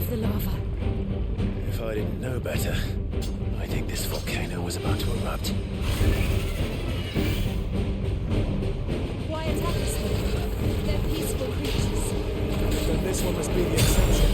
of the lava. If I didn't know better, I think this volcano was about to erupt. Why attack us then? They're peaceful creatures. Then this one must be the exception.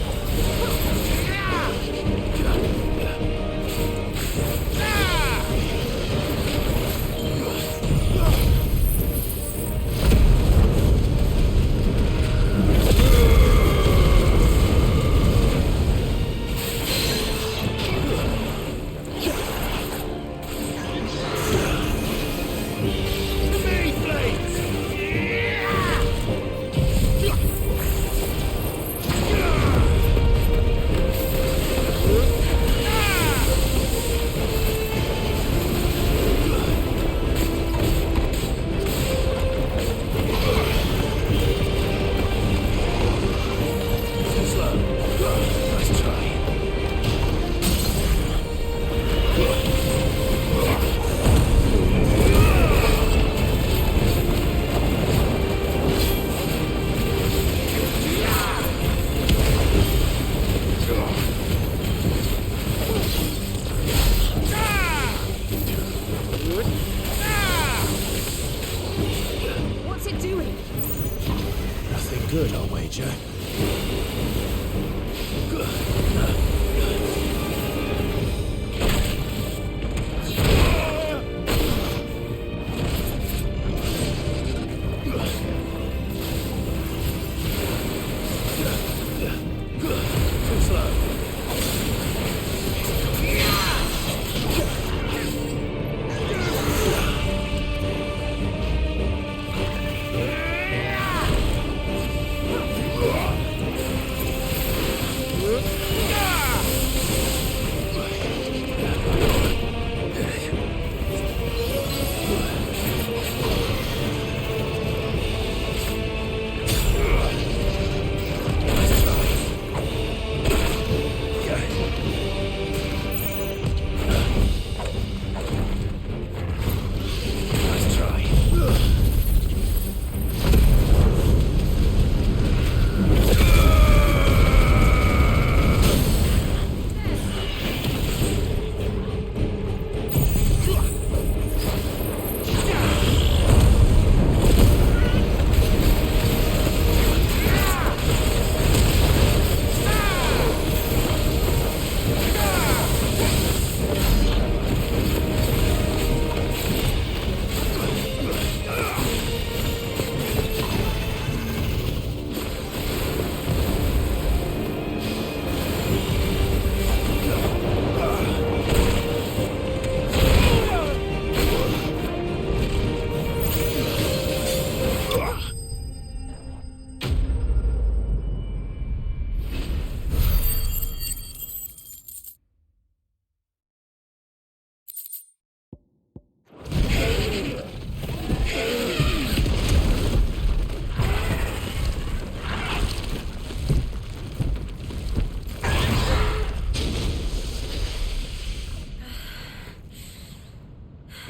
What's it doing? Nothing good, I'll wager.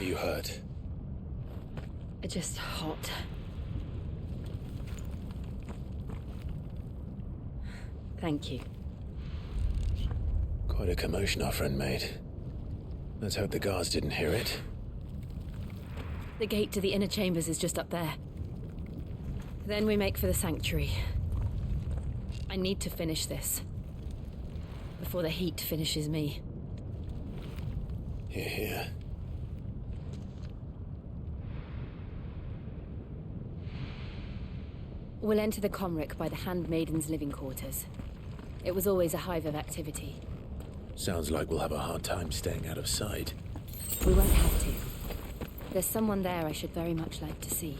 Are you hurt? Just hot. Thank you. Quite a commotion our friend made. Let's hope the guards didn't hear it. The gate to the inner chambers is just up there. Then we make for the sanctuary. I need to finish this. Before the heat finishes me. Hear, hear. We'll enter the Comric by the Handmaiden's living quarters. It was always a hive of activity. Sounds like we'll have a hard time staying out of sight. We won't have to. There's someone there I should very much like to see.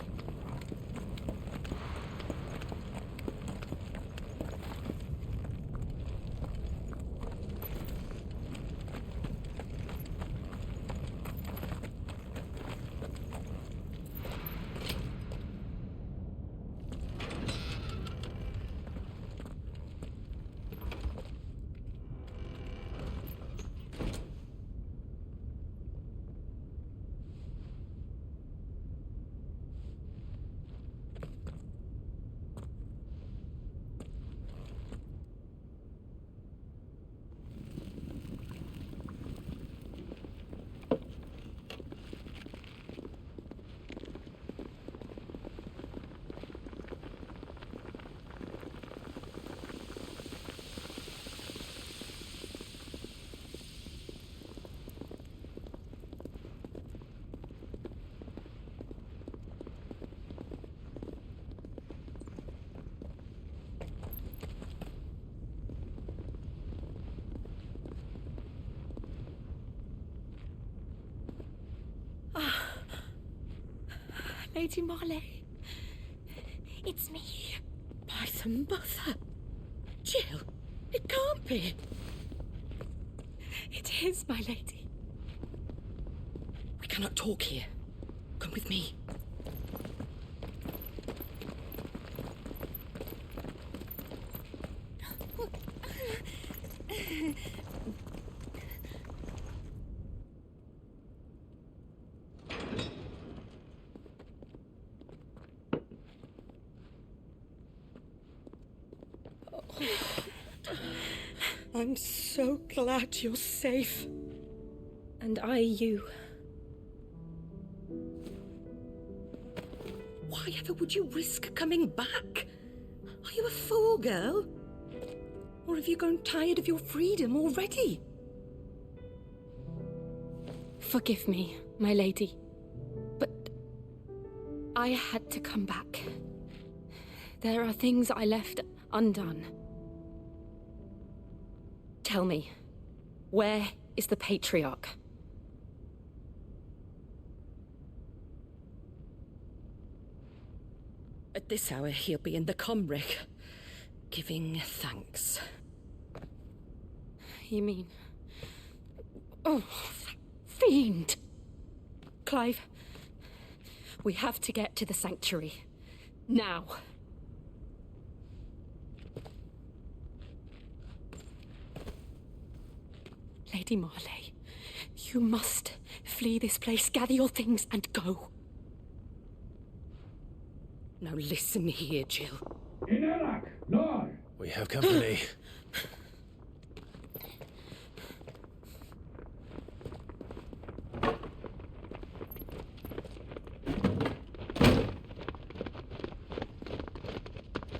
Lady Marley. It's me. By the mother. Jill, it can't be. It is, my lady. We cannot talk here. Come with me. I'm so glad you're safe. And I you. Why ever would you risk coming back? Are you a fool, girl? Or have you grown tired of your freedom already? Forgive me, my lady. But I had to come back. There are things I left undone. Tell me, where is the Patriarch? At this hour, he'll be in the Comric, giving thanks. You mean... Oh, that fiend! Clive, we have to get to the sanctuary. Now. Lady Marley, you must flee this place, gather your things and go. Now listen here, Jill. We have company.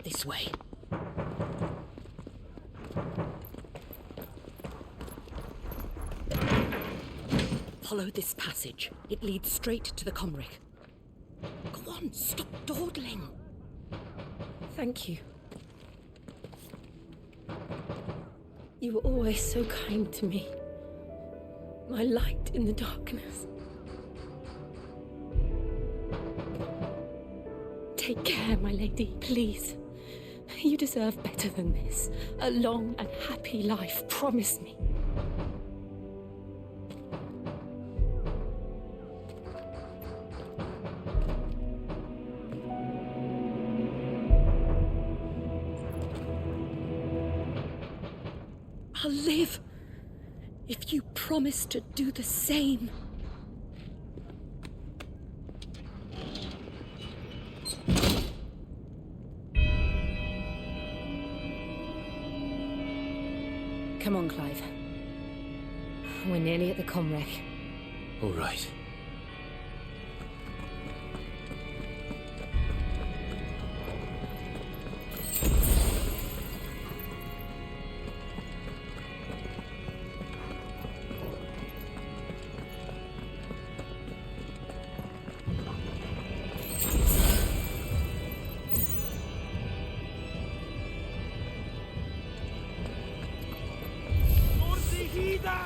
This way. Follow this passage. It leads straight to the Comric. Go on, stop dawdling. Thank you. You were always so kind to me. My light in the darkness. Take care, my lady, please. You deserve better than this. A long and happy life, promise me. I'll live if you promise to do the same. Come on, Clive. We're nearly at the Comric. All right.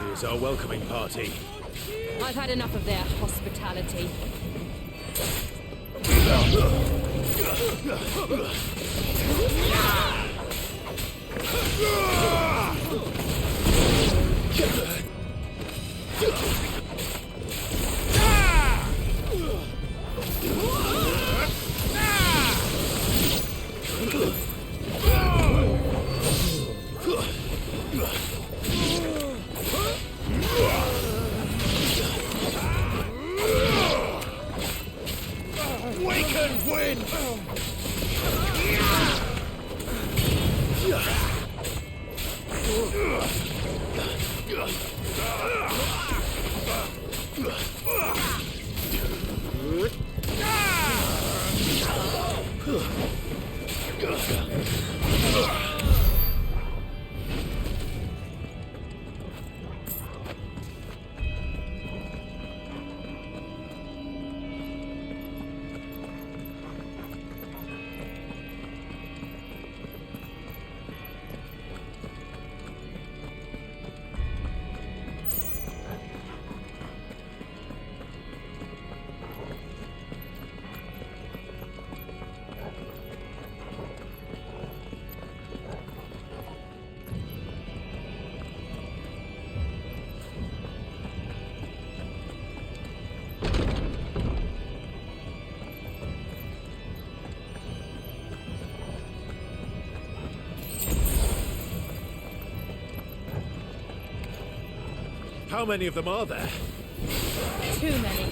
Here's our welcoming party. I've had enough of their hospitality. We can win! How many of them are there? Too many.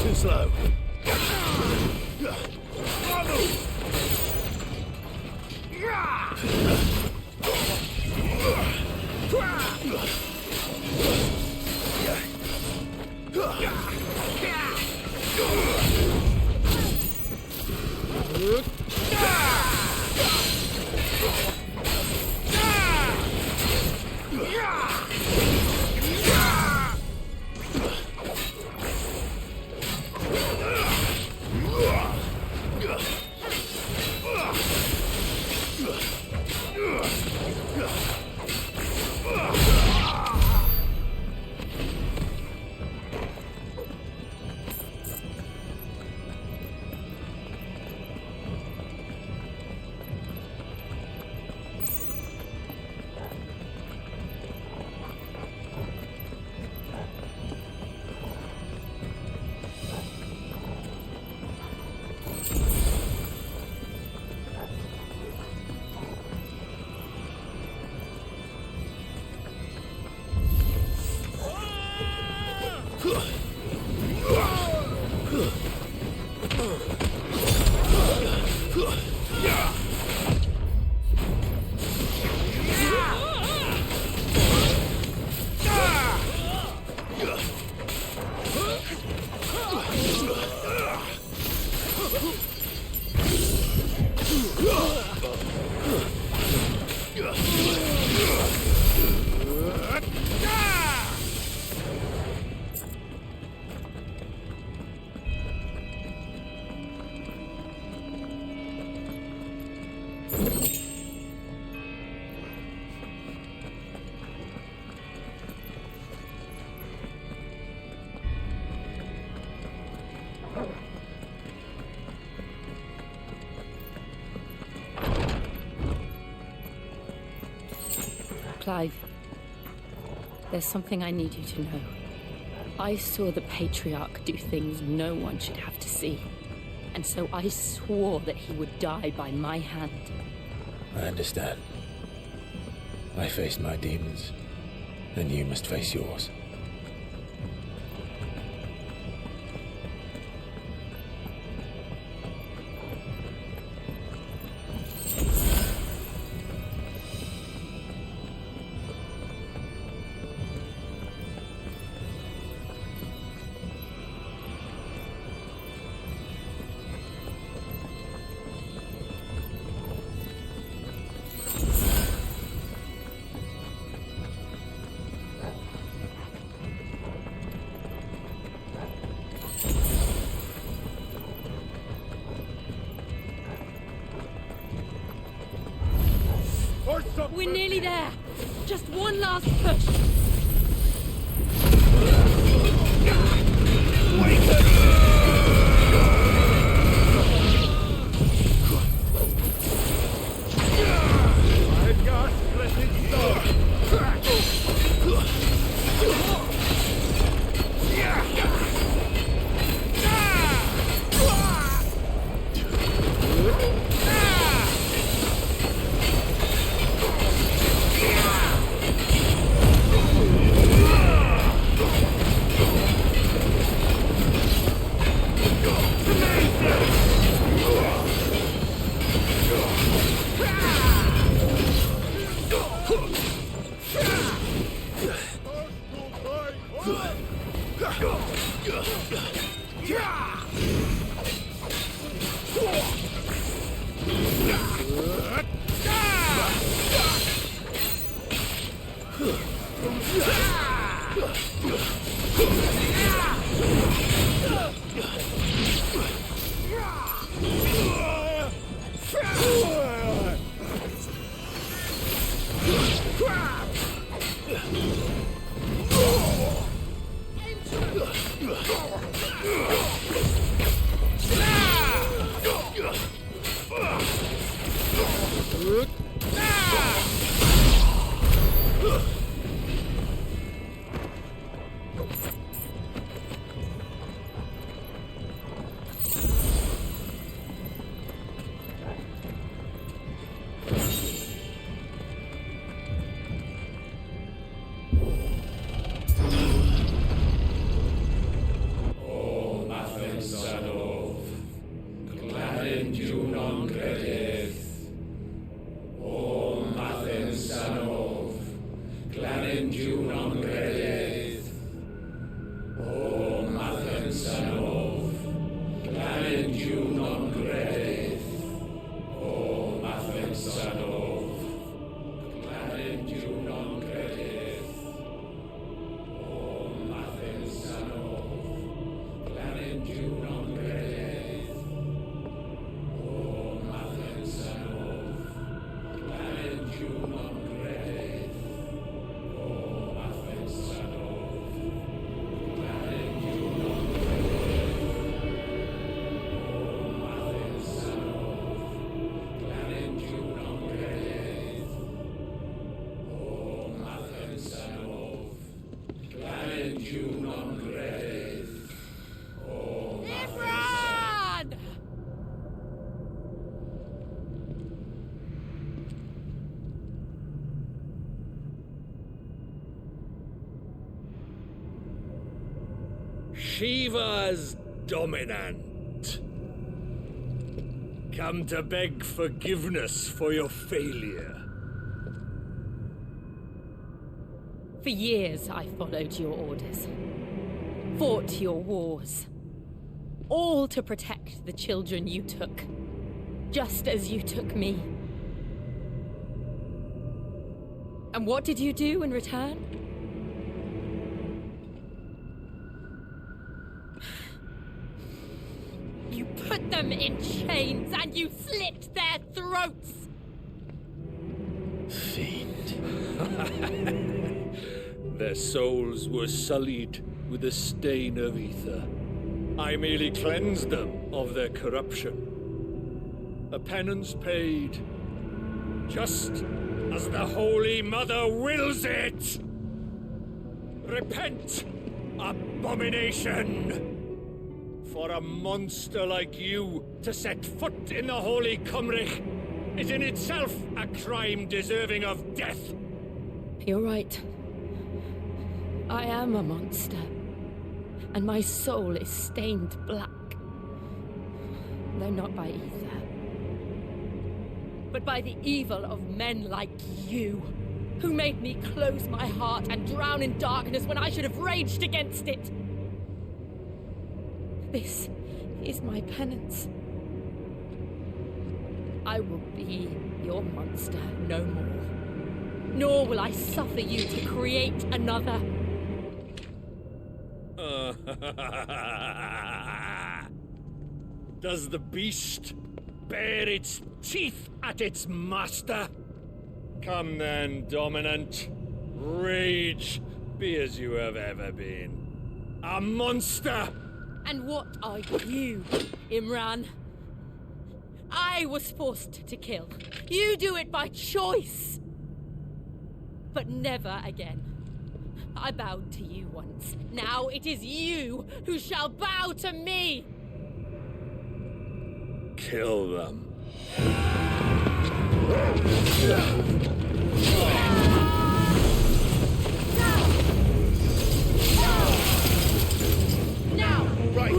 Too slow. Clive, there's something I need you to know. I saw the Patriarch do things no one should have to see. And so I swore that he would die by my hand. I understand. I faced my demons, and you must face yours. We're nearly there. Just one last push. Shiva's dominant. Come to beg forgiveness for your failure. For years, I followed your orders, fought your wars, all to protect the children you took, just as you took me. And what did you do in return? You put them in chains and you slit their throats! Fiend. Their souls were sullied with the stain of ether. I merely cleansed them of their corruption. A penance paid, just as the Holy Mother wills it! Repent, abomination! For a monster like you to set foot in the Holy Cymric is in itself a crime deserving of death. You're right. I am a monster. And my soul is stained black. Though not by ether. But by the evil of men like you, who made me close my heart and drown in darkness when I should have raged against it. This is my penance. I will be your monster no more. Nor will I suffer you to create another. Does the beast bare its teeth at its master? Come then, dominant. Rage, be as you have ever been. A monster! And what are you, Imran? I was forced to kill. You do it by choice. But never again. I bowed to you once. Now it is you who shall bow to me! Kill them. Now! Right!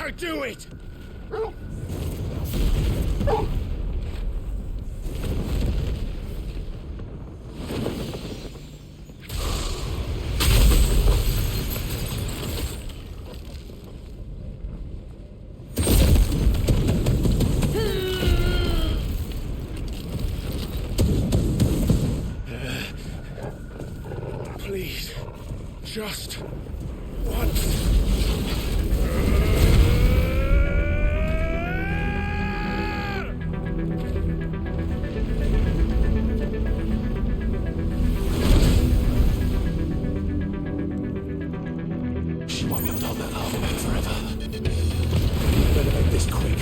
I do it! Please, just once. She won't be able to hold that lava back forever. Better make this quick.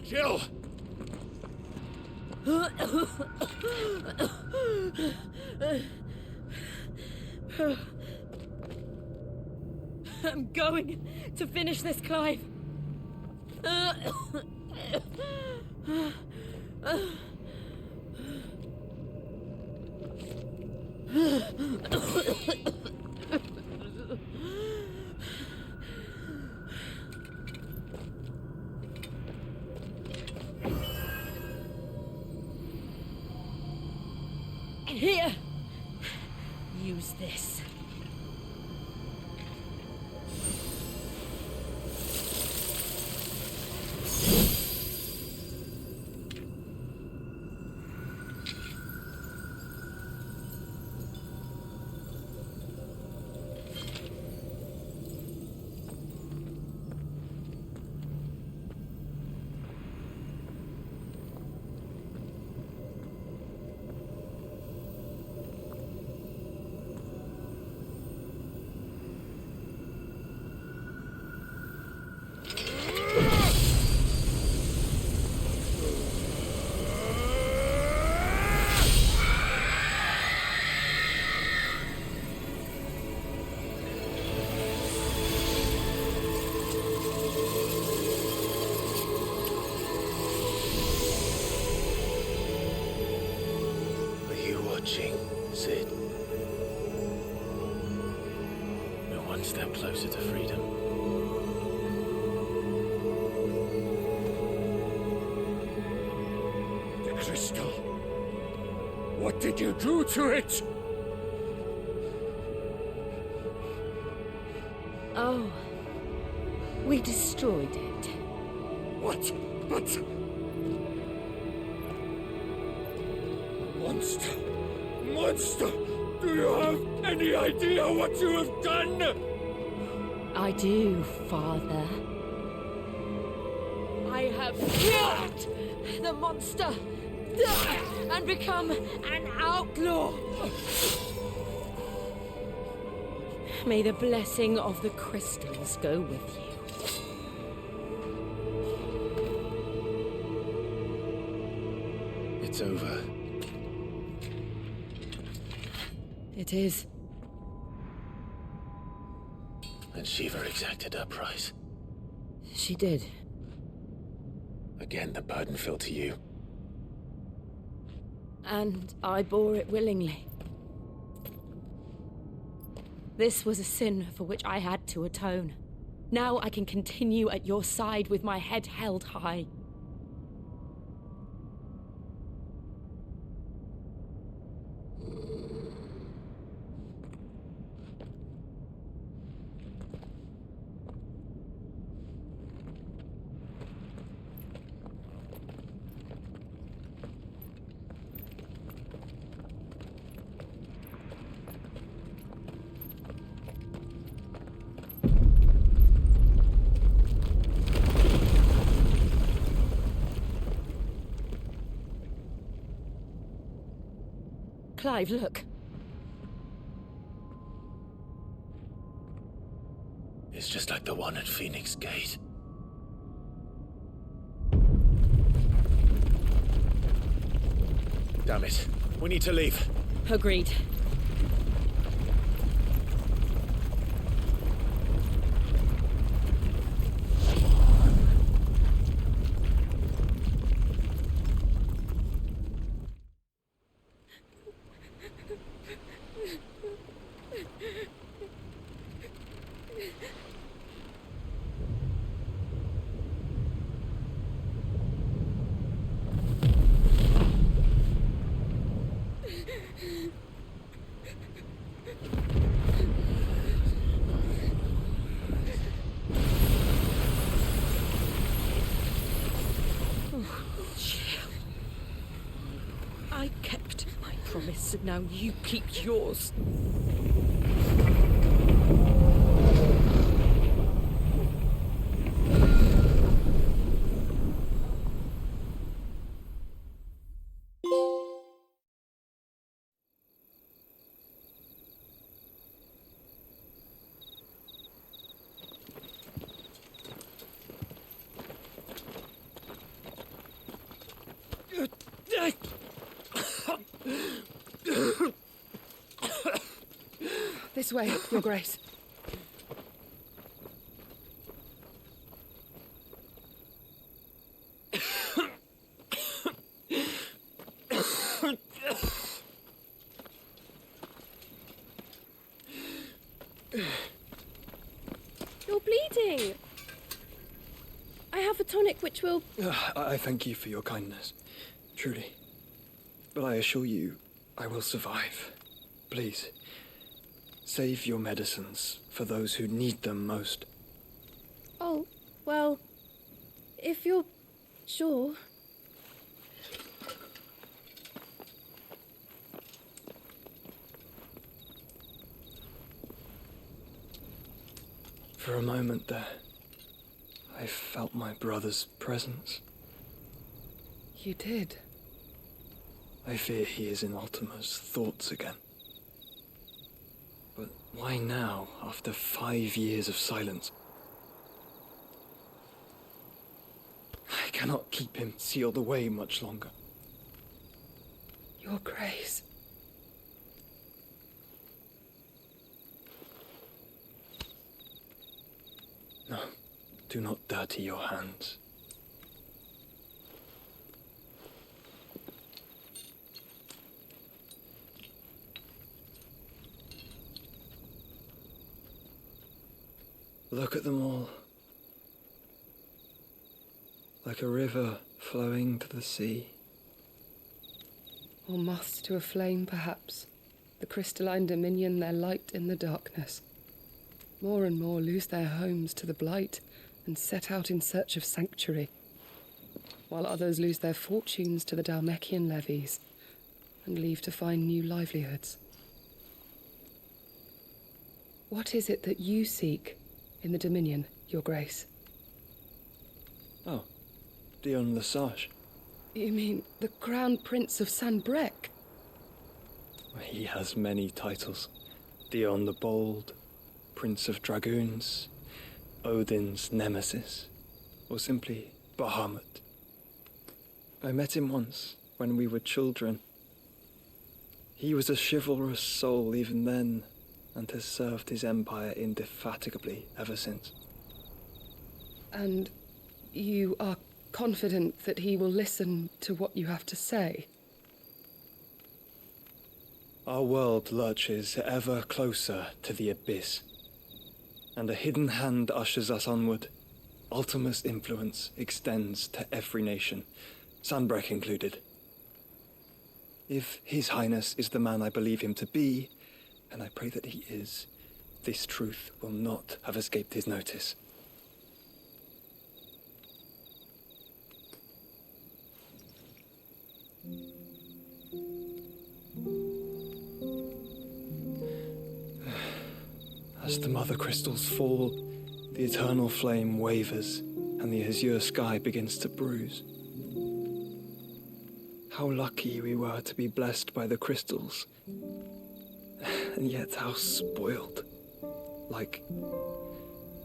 Jill! I'm going to finish this, Clive. Here. Use this. Sid. We're one step closer to freedom. The crystal. What did you do to it? Oh. We destroyed it. What? But... Monster! Monster! Do you have any idea what you have done? I do, Father. I have killed the monster and become an outlaw. May the blessing of the crystals go with you. It's over. It is. And Shiva exacted her price. She did. Again, the burden fell to you. And I bore it willingly. This was a sin for which I had to atone. Now I can continue at your side with my head held high. Clive, look. It's just like the one at Phoenix Gate. Damn it. We need to leave. Agreed. I kept my promise, and now you keep yours. This way, Your Grace. You're bleeding. I have a tonic which will... I thank you for your kindness, truly. But I assure you, I will survive. Please, save your medicines for those who need them most. Oh, well, if you're sure. For a moment there, I felt my brother's presence. You did. I fear he is in Ultima's thoughts again. But why now, after 5 years of silence? I cannot keep him sealed away much longer. Your Grace. No, do not dirty your hands. Look at them all. Like a river flowing to the sea. Or moths to a flame, perhaps. The crystalline dominion their light in the darkness. More and more lose their homes to the blight and set out in search of sanctuary, while others lose their fortunes to the Dhalmekian levies and leave to find new livelihoods. What is it that you seek in the Dominion, Your Grace? Oh, Dion Lesage. You mean the Crown Prince of Sanbrec? He has many titles. Dion the Bold, Prince of Dragoons, Odin's Nemesis, or simply Bahamut. I met him once, when we were children. He was a chivalrous soul even then, and has served his empire indefatigably ever since. And you are confident that he will listen to what you have to say? Our world lurches ever closer to the abyss, and a hidden hand ushers us onward. Ultima's influence extends to every nation, Sanbrec included. If His Highness is the man I believe him to be, and I pray that he is, this truth will not have escaped his notice. As the mother crystals fall, the eternal flame wavers, and the azure sky begins to bruise. How lucky we were to be blessed by the crystals, and yet how spoiled. Like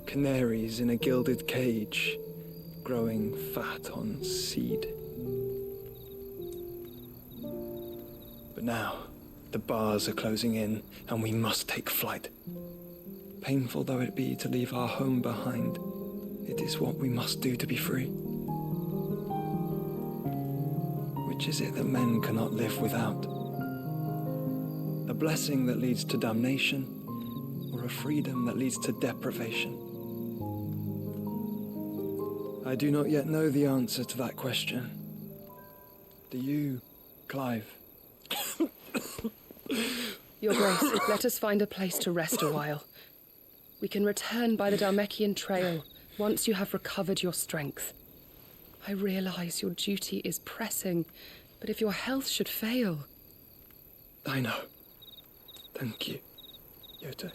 canaries in a gilded cage, growing fat on seed. But now, the bars are closing in, and we must take flight. Painful though it be to leave our home behind, it is what we must do to be free. Which is it that men cannot live without? A blessing that leads to damnation, or a freedom that leads to deprivation? I do not yet know the answer to that question. Do you, Clive? Your Grace, let us find a place to rest a while. We can return by the Dhalmekian trail once you have recovered your strength. I realize your duty is pressing, but if your health should fail... I know. Thank you, Yote.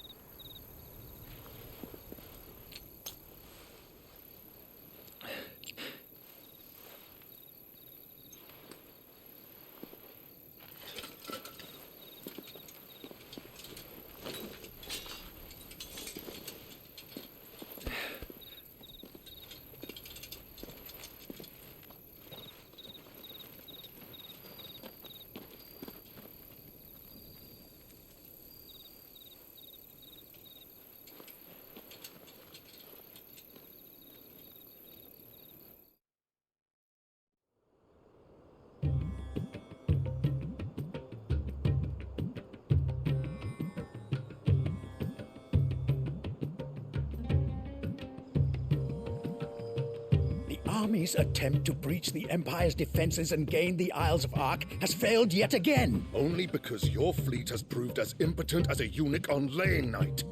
army's attempt to breach the Empire's defenses and gain the Isles of Ark has failed yet again. Only because your fleet has proved as impotent as a eunuch on laying night.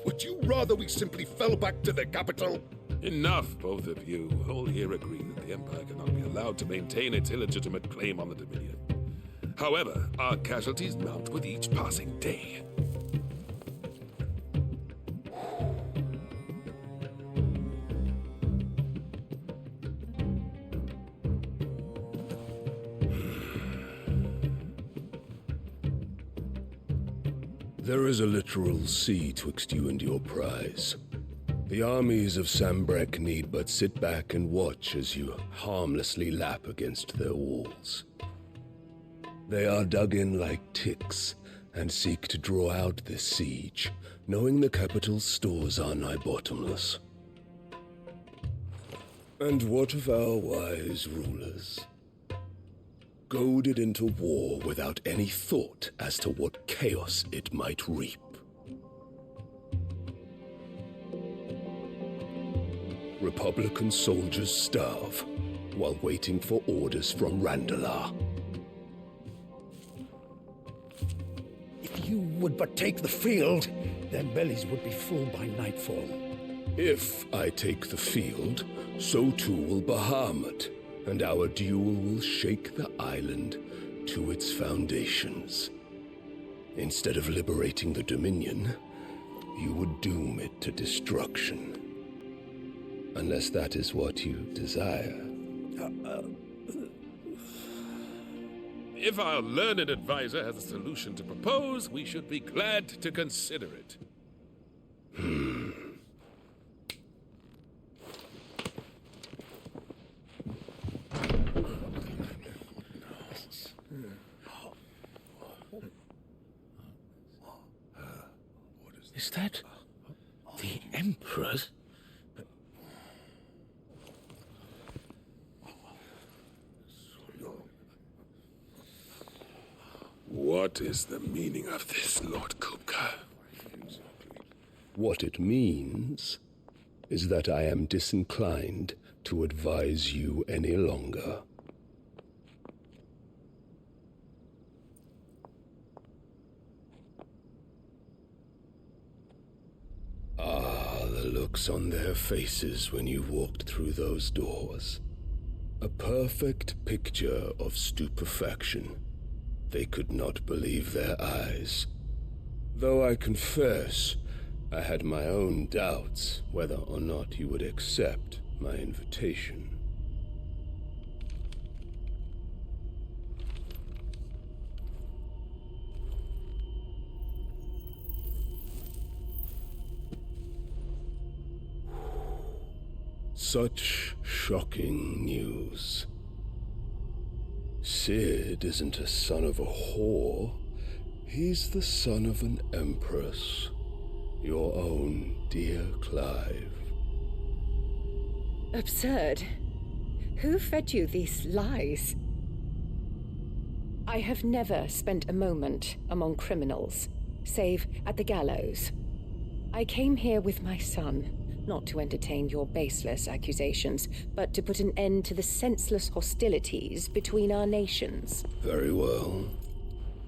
Would you rather we simply fell back to the capital? Enough, both of you. All here agree that the Empire cannot be allowed to maintain its illegitimate claim on the Dominion. However, our casualties mount with each passing day. There is a literal sea twixt you and your prize. The armies of Sambrek need but sit back and watch as you harmlessly lap against their walls. They are dug in like ticks and seek to draw out this siege, knowing the capital's stores are nigh bottomless. And what of our wise rulers? Goaded into war without any thought as to what chaos it might reap. Republican soldiers starve while waiting for orders from Randalar. If you would but take the field, their bellies would be full by nightfall. If I take the field, so too will Bahamut, and our duel will shake the island to its foundations. Instead of liberating the Dominion, you would doom it to destruction. Unless that is what you desire. If our learned advisor has a solution to propose, we should be glad to consider it. Is that the Emperor's? What is the meaning of this, Lord Kupka? What it means is that I am disinclined to advise you any longer. The looks on their faces when you walked through those doors. A perfect picture of stupefaction. They could not believe their eyes. Though I confess, I had my own doubts whether or not you would accept my invitation. Such shocking news. Sid isn't a son of a whore. He's the son of an empress. Your own dear Clive. Absurd. Who fed you these lies? I have never spent a moment among criminals, save at the gallows. I came here with my son. Not to entertain your baseless accusations, but to put an end to the senseless hostilities between our nations. Very well.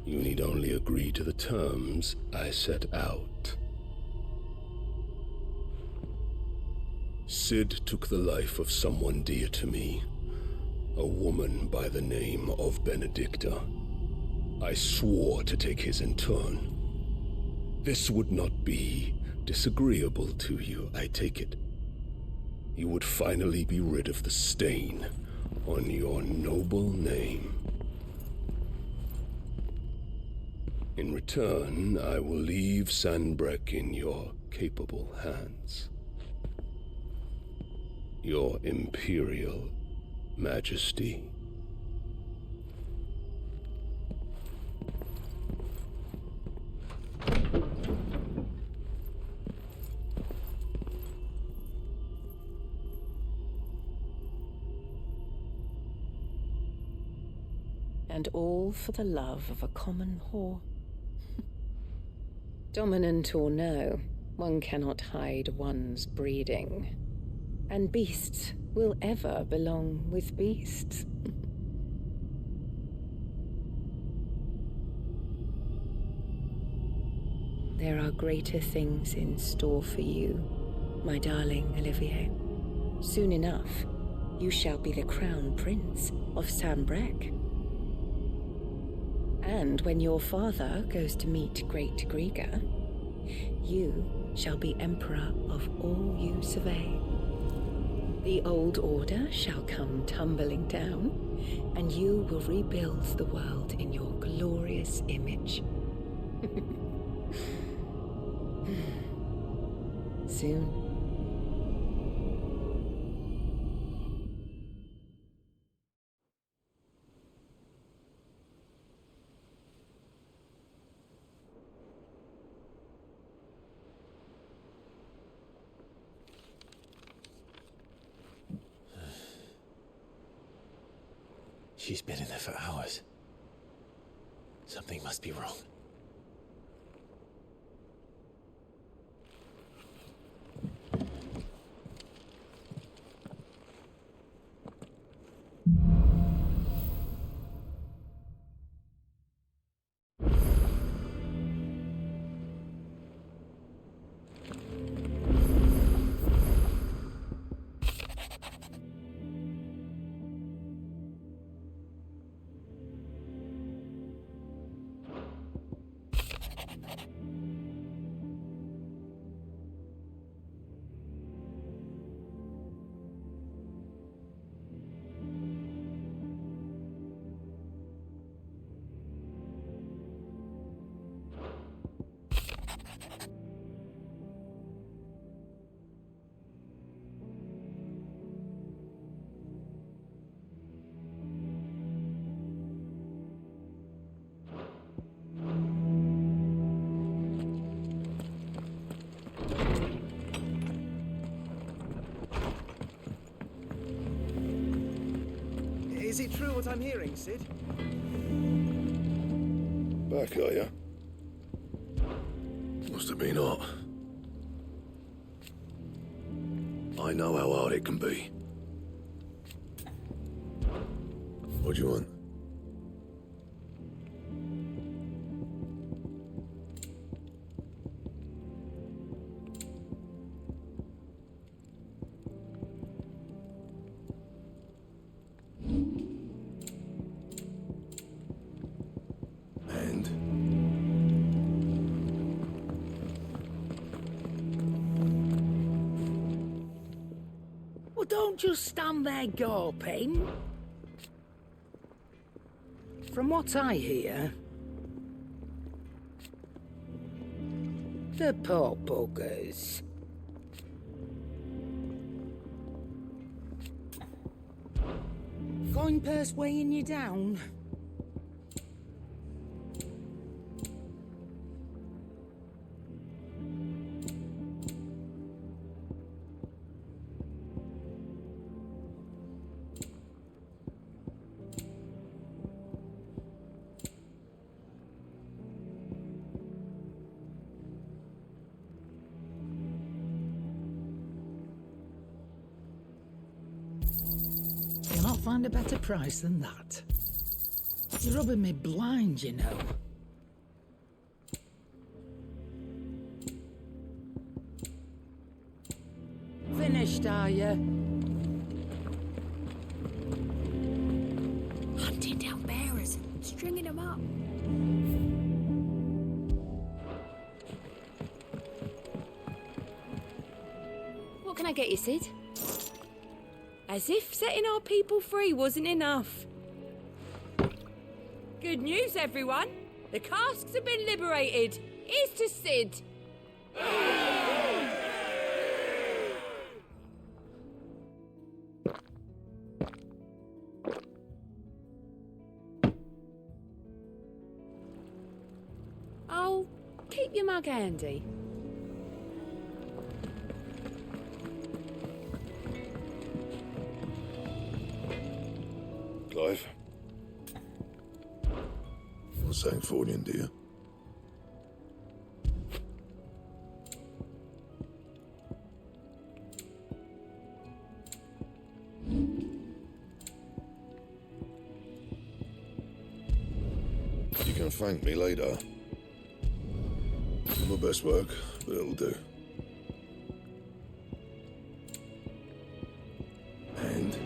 You need only agree to the terms I set out. Sid took the life of someone dear to me, a woman by the name of Benedicta. I swore to take his in turn. This would not be disagreeable to you, I take it. You would finally be rid of the stain on your noble name. In return, I will leave Sanbrek in your capable hands. Your Imperial Majesty. And all for the love of a common whore. Dominant or no, one cannot hide one's breeding. And beasts will ever belong with beasts. There are greater things in store for you, my darling Olivier. Soon enough, you shall be the crown prince of Sambrec. And when your father goes to meet Great Griga, you shall be emperor of all you survey. The old order shall come tumbling down, and you will rebuild the world in your glorious image. Soon. She's been in there for hours. Something must be wrong. Is it true what I'm hearing, Sid? Back, are ya? Must have been hot. I know how hard it can be. What do you want? Well, don't just stand there gawping. From what I hear, the poor buggers. Coin purse weighing you down? You'll not find a better price than that. You're rubbing me blind, you know. Finished, are you? Hunting down bearers, stringing them up. What can I get you, Sid? As if setting our people free wasn't enough. Good news, everyone. The casks have been liberated. Here's to Sid. Oh, keep your mug handy. Clive? What's Sancfordian, dear? thank me later. Not my best work, but it'll do. And?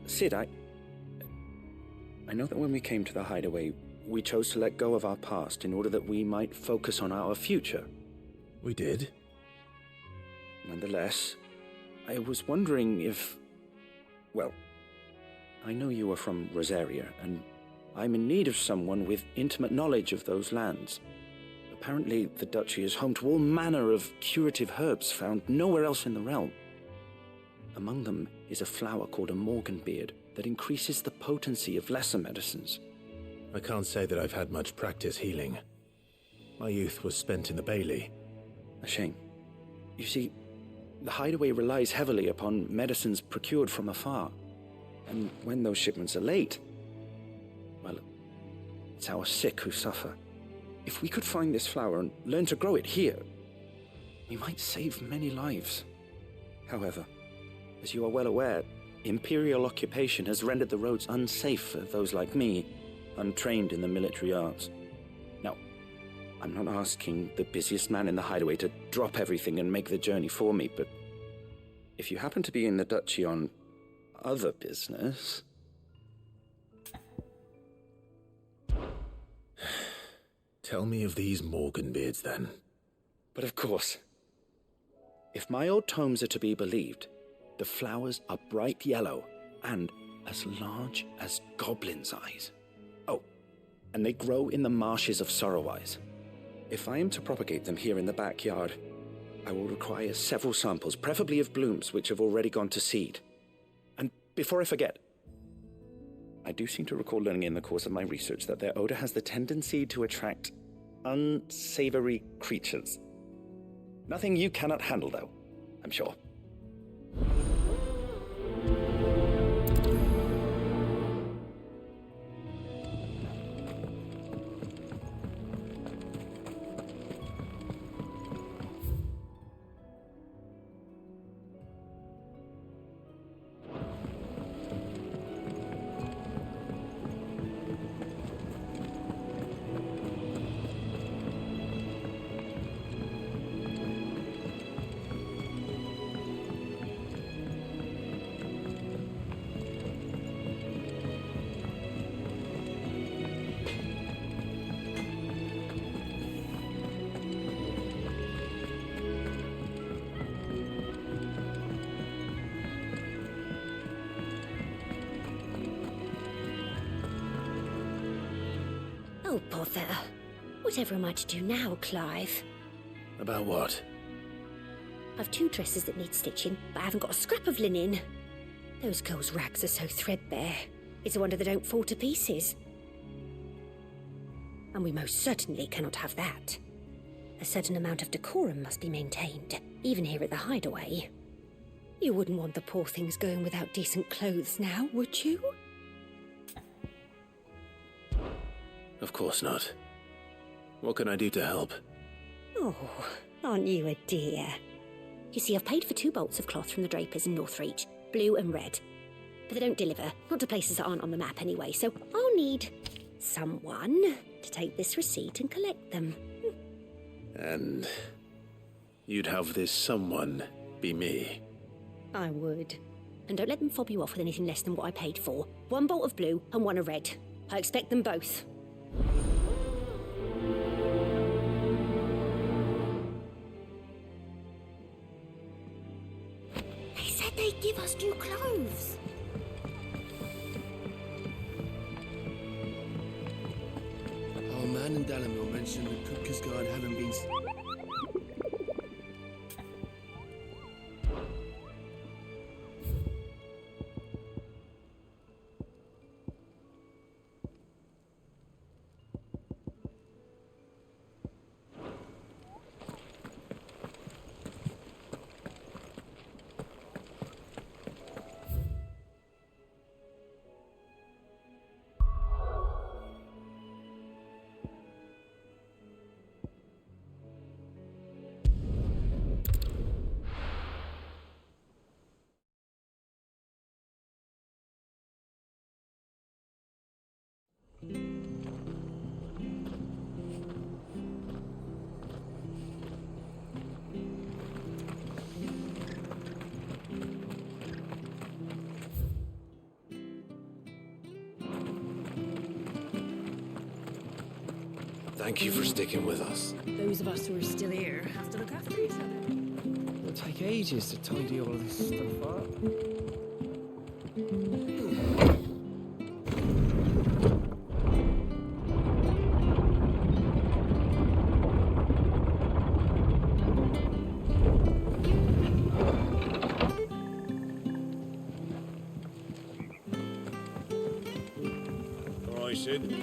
Sid, I know that when we came to the hideaway, we chose to let go of our past in order that we might focus on our future. We did? Nonetheless, I was wondering if... Well, I know you are from Rosaria, and I'm in need of someone with intimate knowledge of those lands. Apparently, the duchy is home to all manner of curative herbs found nowhere else in the realm. Among them is a flower called a morganbeard that increases the potency of lesser medicines. I can't say that I've had much practice healing. My youth was spent in the Bailey. A shame. You see, the hideaway relies heavily upon medicines procured from afar. And when those shipments are late, well, it's our sick who suffer. If we could find this flower and learn to grow it here, we might save many lives. However, as you are well aware, Imperial occupation has rendered the roads unsafe for those like me, untrained in the military arts. Now, I'm not asking the busiest man in the hideaway to drop everything and make the journey for me, but if you happen to be in the duchy on other business... Tell me of these morganbeards, then. But of course. If my old tomes are to be believed, the flowers are bright yellow and as large as goblins' eyes. Oh, and they grow in the marshes of Sorrowwise. If I am to propagate them here in the backyard, I will require several samples, preferably of blooms which have already gone to seed. And before I forget, I do seem to recall learning in the course of my research that their odor has the tendency to attract unsavory creatures. Nothing you cannot handle, though, I'm sure. Oh, bother. Whatever am I to do now, Clive? About what? I've 2 dresses that need stitching, but I haven't got a scrap of linen. Those girls' rags are so threadbare. It's a wonder they don't fall to pieces. And we most certainly cannot have that. A certain amount of decorum must be maintained, even here at the hideaway. You wouldn't want the poor things going without decent clothes now, would you? Of course not. What can I do to help? Oh, aren't you a dear? You see, I've paid for 2 bolts of cloth from the drapers in Northreach, blue and red. But they don't deliver, not to places that aren't on the map anyway, so I'll need someone to take this receipt and collect them. And you'd have this someone be me? I would. And don't let them fob you off with anything less than what I paid for. 1 bolt of blue and 1 of red. I expect them both. They said they'd give us new clothes. Our man in Dalamil mentioned that Kupka's guard having been... Thank you for sticking with us. Those of us who are still here have to look after each other. It'll take ages to tidy all this stuff up. All right, Sid.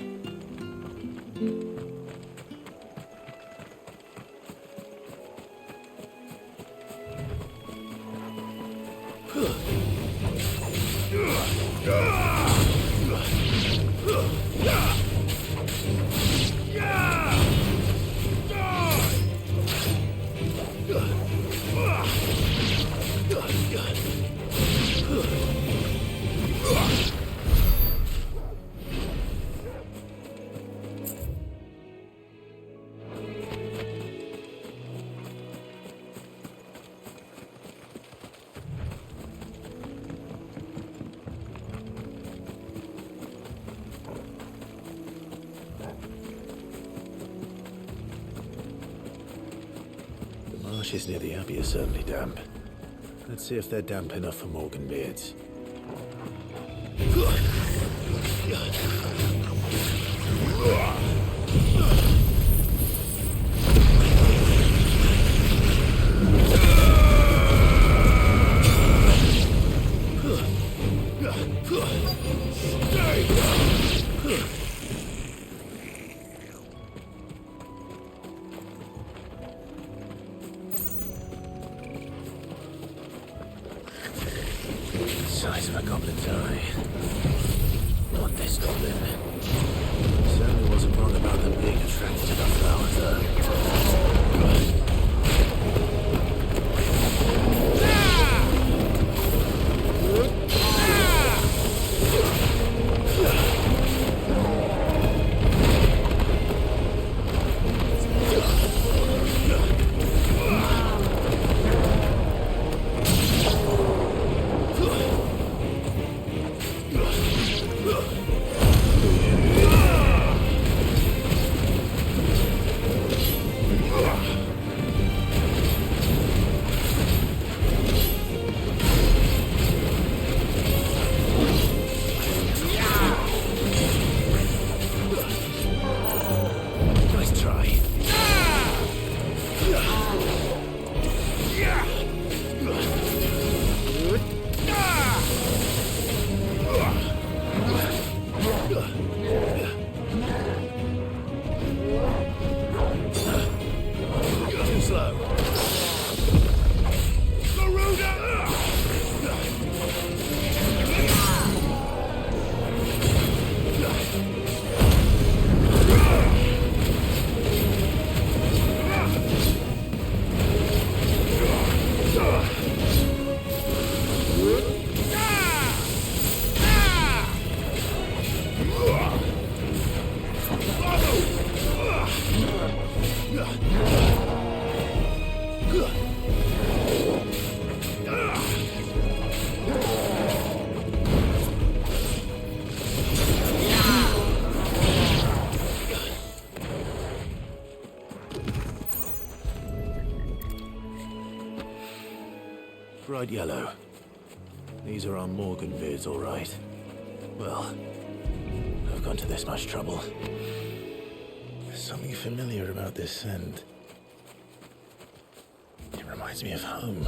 The marshes near the Abbey are certainly damp. Let's see if they're damp enough for Morgan beards. Size of a goblin's eye. Not this goblin. Certainly wasn't wrong about them being attracted to the flowers, though. Nice try. Too slow. Bright yellow. These are our Morgan beards, all right. Well, I've gone to this much trouble. There's something familiar about this scent. It reminds me of home.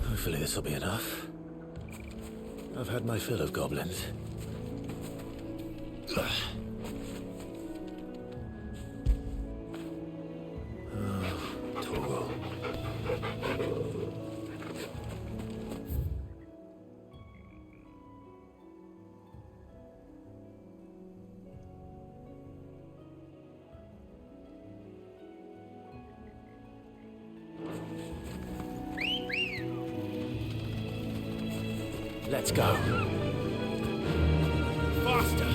Hopefully this will be enough. I've had my fill of goblins. Let's go. Faster!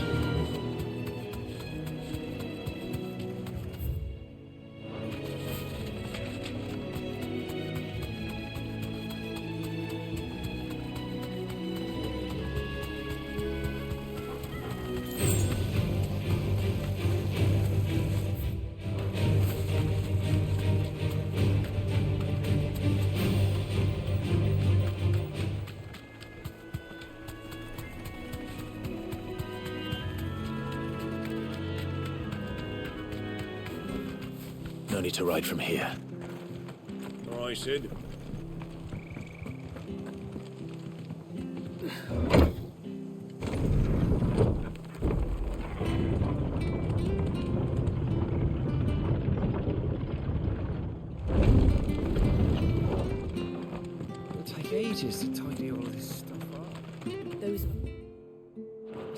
No need to ride from here. All right, Sid. It'll take ages to tidy all this stuff up. Those...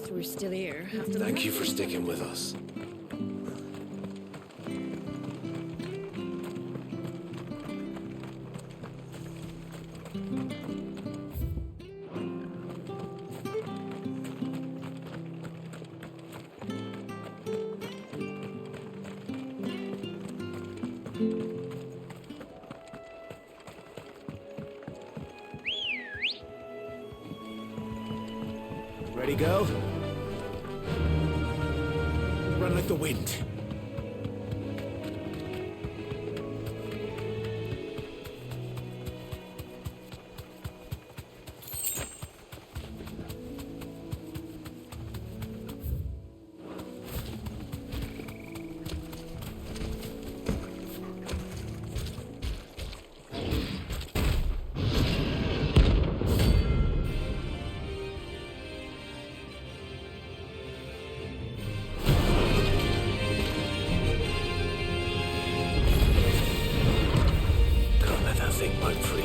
So we're still here after the Thank you for sticking with us. Ready, go? Run like the wind.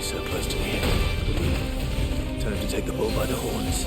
So close to the end. Time to take the bull by the horns.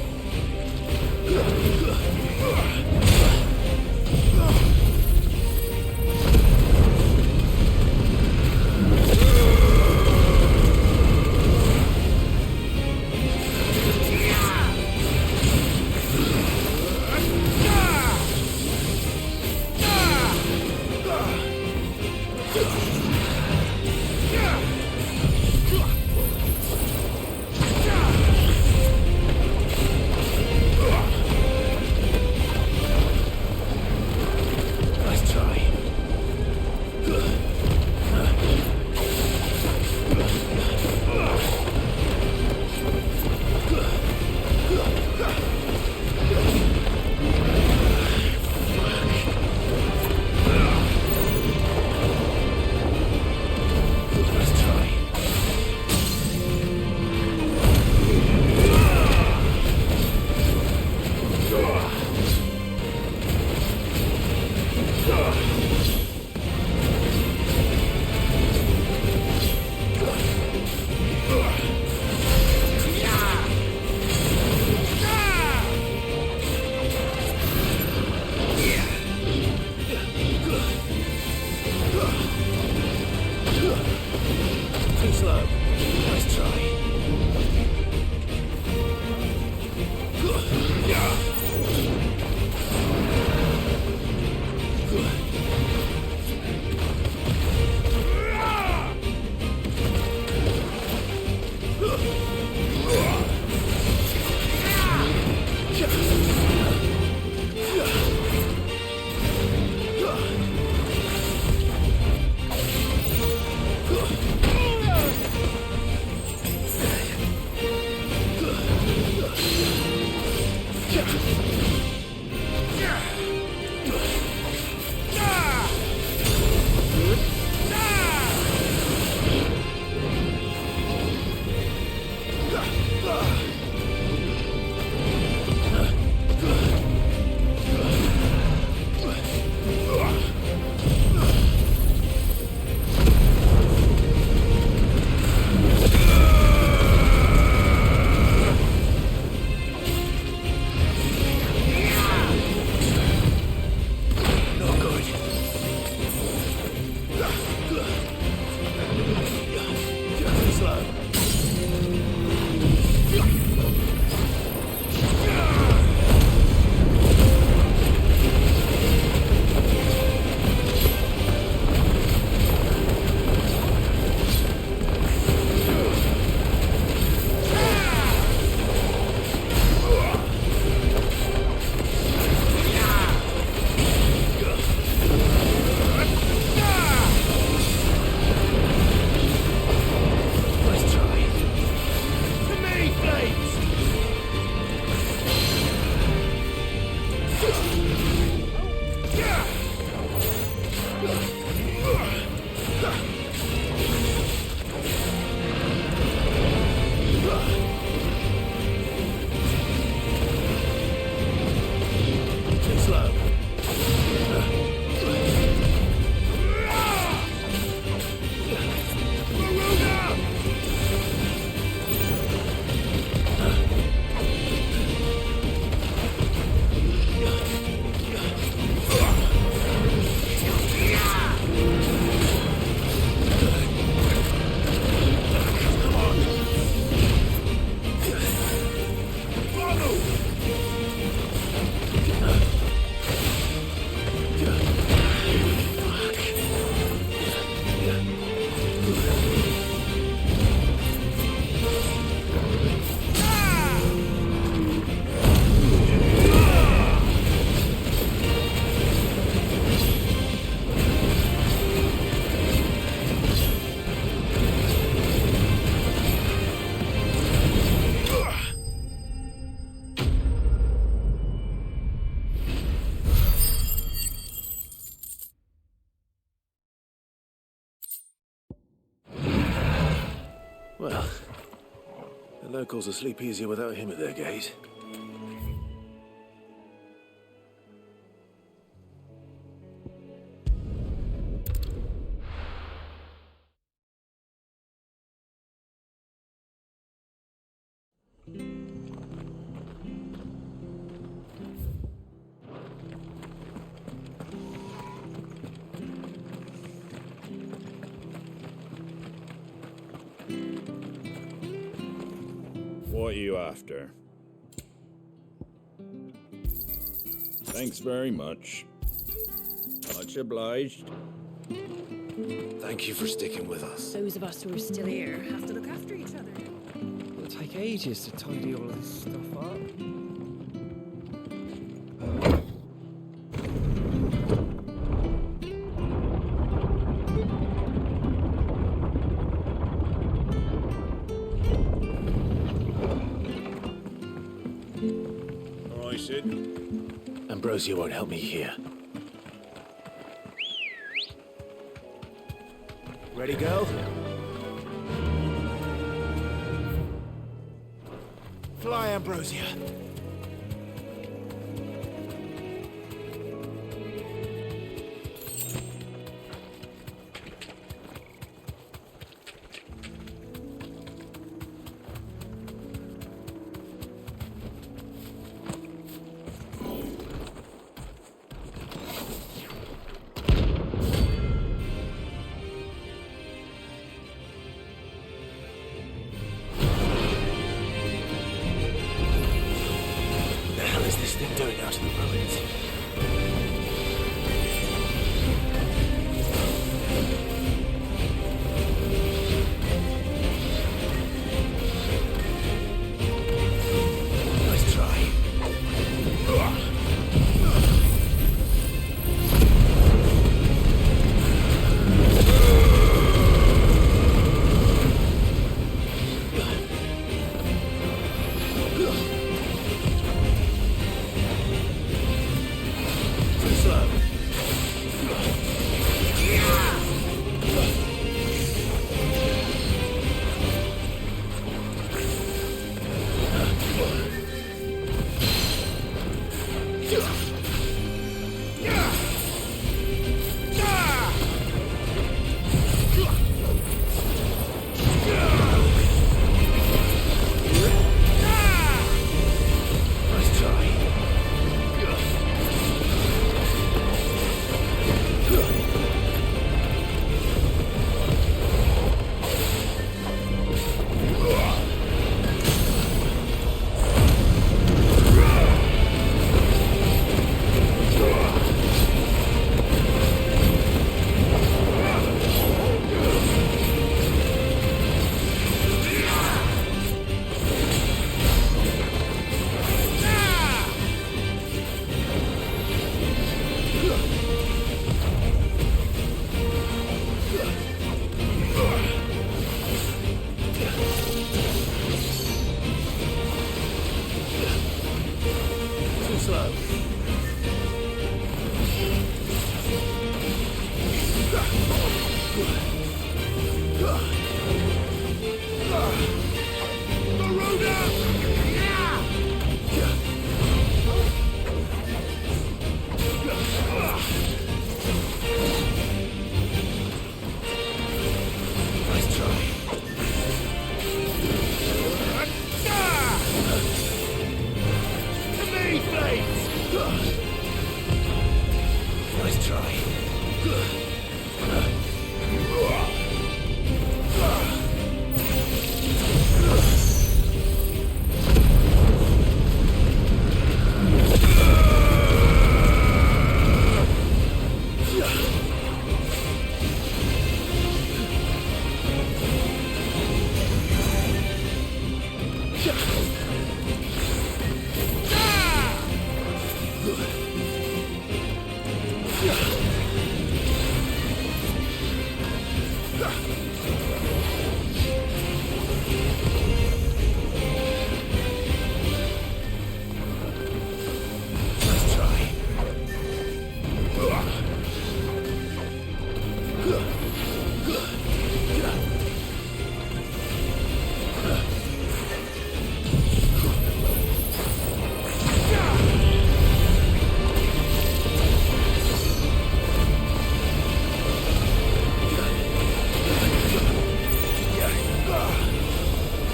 Well, the locals will sleep easier without him at their gate. What are you after? Thanks very much. Much obliged. Thank you for sticking with us. Those of us who are still here have to look after each other. It'll take ages to tidy all this stuff up. All right, Sid. Ambrosia won't help me here. Ready, girl? Fly, Ambrosia.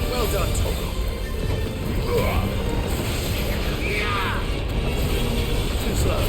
Well done, Toro. Too slow.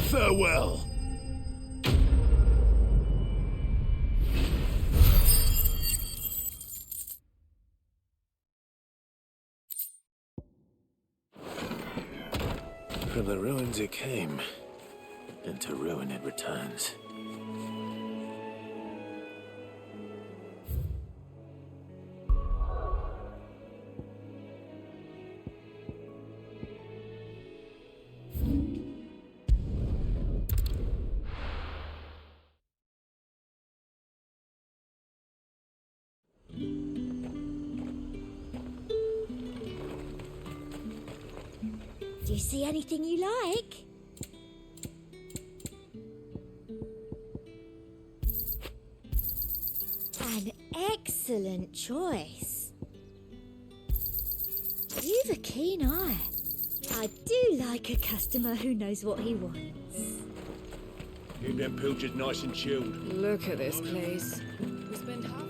Farewell. From the ruins it came, and to ruin it returns. Do you see anything you like? An excellent choice. You've a keen eye. I do like a customer who knows what he wants. Keep them pilchards nice and chilled. Look at this place. We spend half.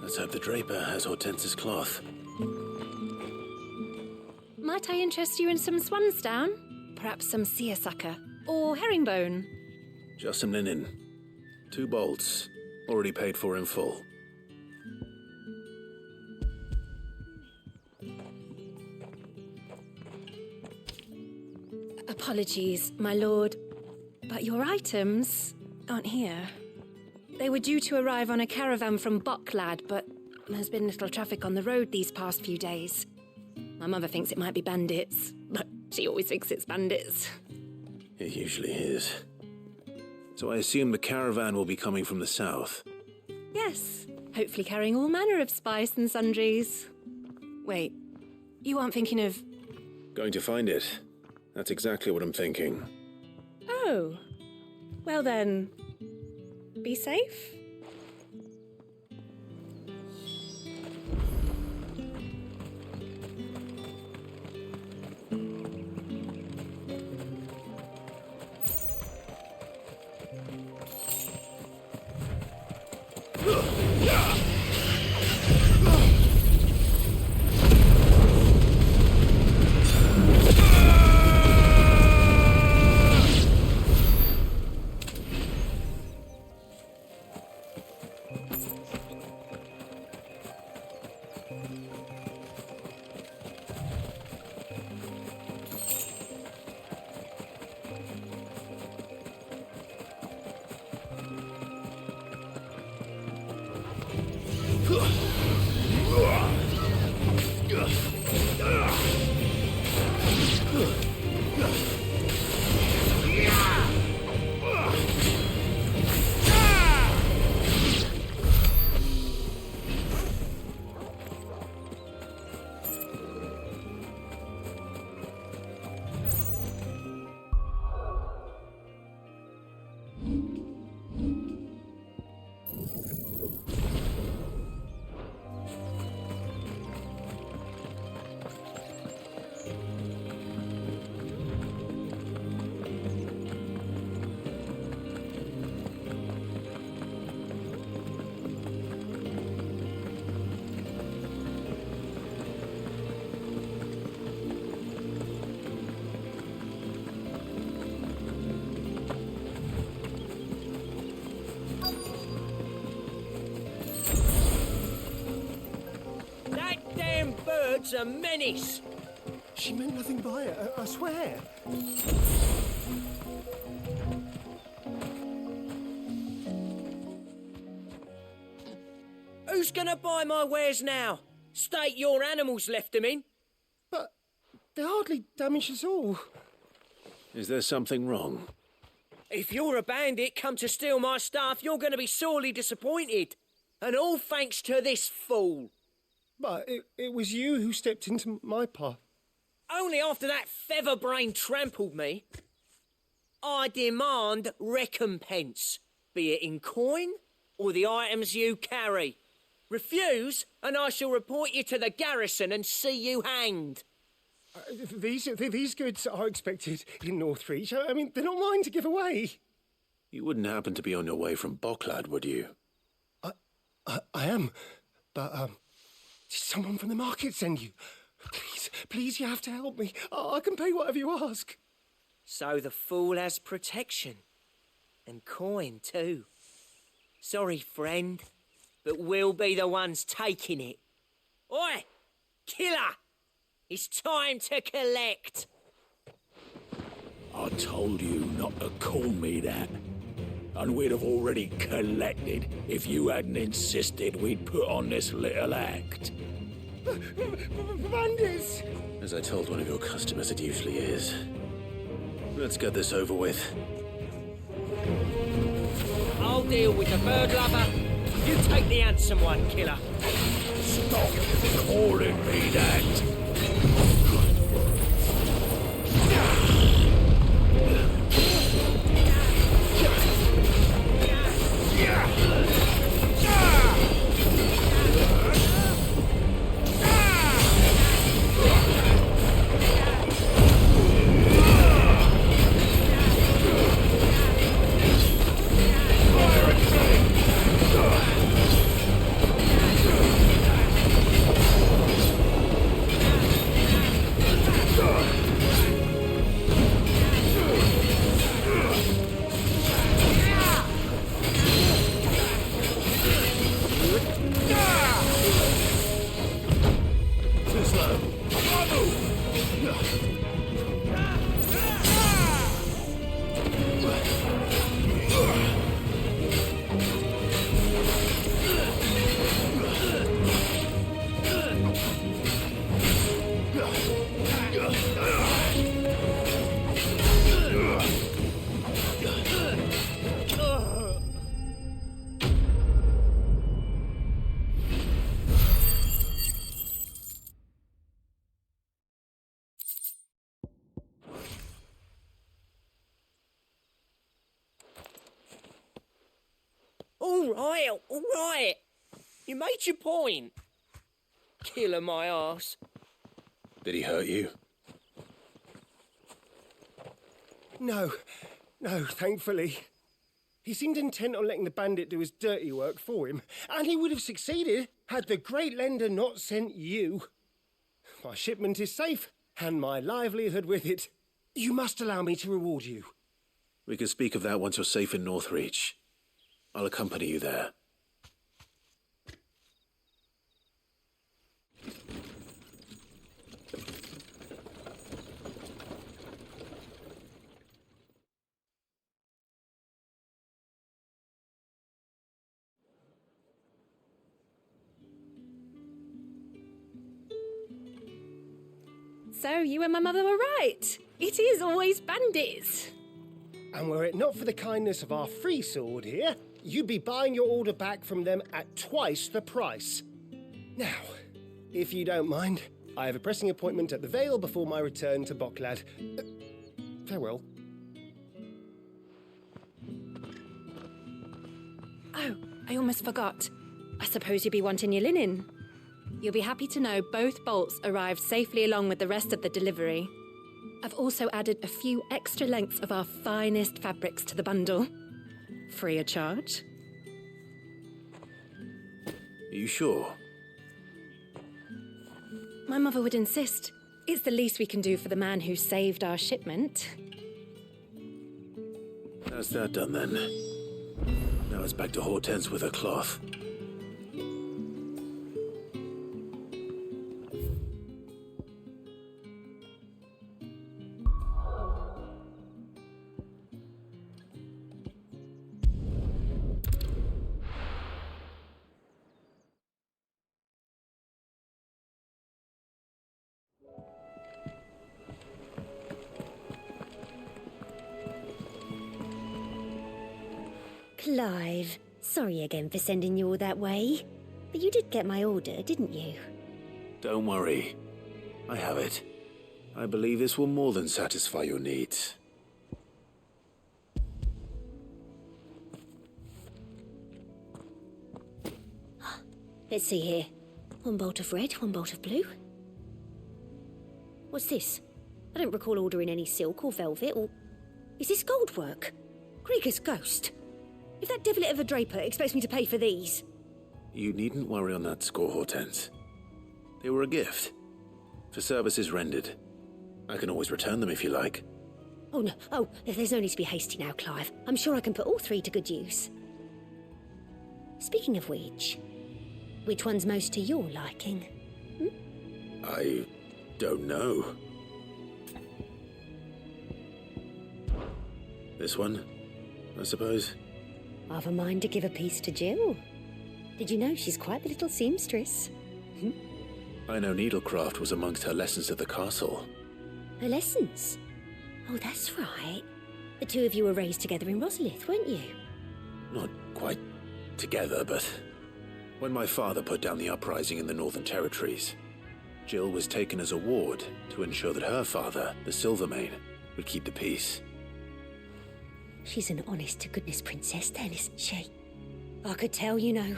Let's hope the draper has Hortense's cloth. Might I interest you in some swansdown? Perhaps some seersucker or herringbone? Just some linen. 2 bolts. Already paid for in full. Apologies, my lord, but your items aren't here. They were due to arrive on a caravan from Bocklad, but there's been little traffic on the road these past few days. My mother thinks it might be bandits, but she always thinks it's bandits. It usually is. So I assume the caravan will be coming from the south. Yes, hopefully carrying all manner of spice and sundries. Wait, you aren't thinking of... Going to find it. That's exactly what I'm thinking. Oh, well then, be safe. woman's a menace. She meant nothing by it, I swear. Who's gonna buy my wares now? State your animals left them in. But they hardly damage us all. Is there something wrong? If you're a bandit come to steal my stuff, you're gonna be sorely disappointed. And all thanks to this fool. But it was you who stepped into my path. Only after that featherbrain trampled me. I demand recompense, be it in coin or the items you carry. Refuse, and I shall report you to the garrison and see you hanged. These goods are expected in Northreach. I mean, they're not mine to give away. You wouldn't happen to be on your way from Bocklad, would you? I am, but did someone from the market send you? Please, you have to help me. I can pay whatever you ask. So the fool has protection. And coin, too. Sorry, friend, but we'll be the ones taking it. Oi! Killer! It's time to collect! I told you not to call me that. And we'd have already collected if you hadn't insisted we'd put on this little act. Bandits! As I told one of your customers, it usually is. Let's get this over with. I'll deal with the bird lover. You take the handsome one, killer. Stop calling me that. All right. You made your point. Killer my arse. Did he hurt you? No, thankfully. He seemed intent on letting the bandit do his dirty work for him, and he would have succeeded had the great lender not sent you. My shipment is safe, and my livelihood with it. You must allow me to reward you. We can speak of that once you're safe in Northreach. I'll accompany you there. So, you and my mother were right. It is always bandits. And were it not for the kindness of our free sword here, you'd be buying your order back from them at twice the price. Now, if you don't mind, I have a pressing appointment at the Vale before my return to Bocklad. Farewell. Oh, I almost forgot. I suppose you'll be wanting your linen. You'll be happy to know both bolts arrived safely along with the rest of the delivery. I've also added a few extra lengths of our finest fabrics to the bundle. Free of charge. Are you sure? My mother would insist. It's the least we can do for the man who saved our shipment. That's that done then. Now it's back to Hortense with her cloth. Clive, sorry again for sending you all that way. But you did get my order, didn't you? Don't worry. I have it. I believe this will more than satisfy your needs. Let's see here. One bolt of red, one bolt of blue. What's this? I don't recall ordering any silk or velvet or... Is this gold work? Krieger's ghost. If that devilit of a draper expects me to pay for these... You needn't worry on that score, Hortense. They were a gift. For services rendered. I can always return them if you like. Oh, no. Oh, there's no need to be hasty now, Clive. I'm sure I can put all three to good use. Speaking of which one's most to your liking? I don't know. This one, I suppose. I've a mind to give a piece to Jill. Did you know she's quite the little seamstress? I know needlecraft was amongst her lessons at the castle. Her lessons? Oh, that's right. The two of you were raised together in Rosalith, weren't you? Not quite together, but... When my father put down the uprising in the Northern Territories, Jill was taken as a ward to ensure that her father, the Silvermane, would keep the peace. She's an honest-to-goodness princess then, isn't she? I could tell, you know.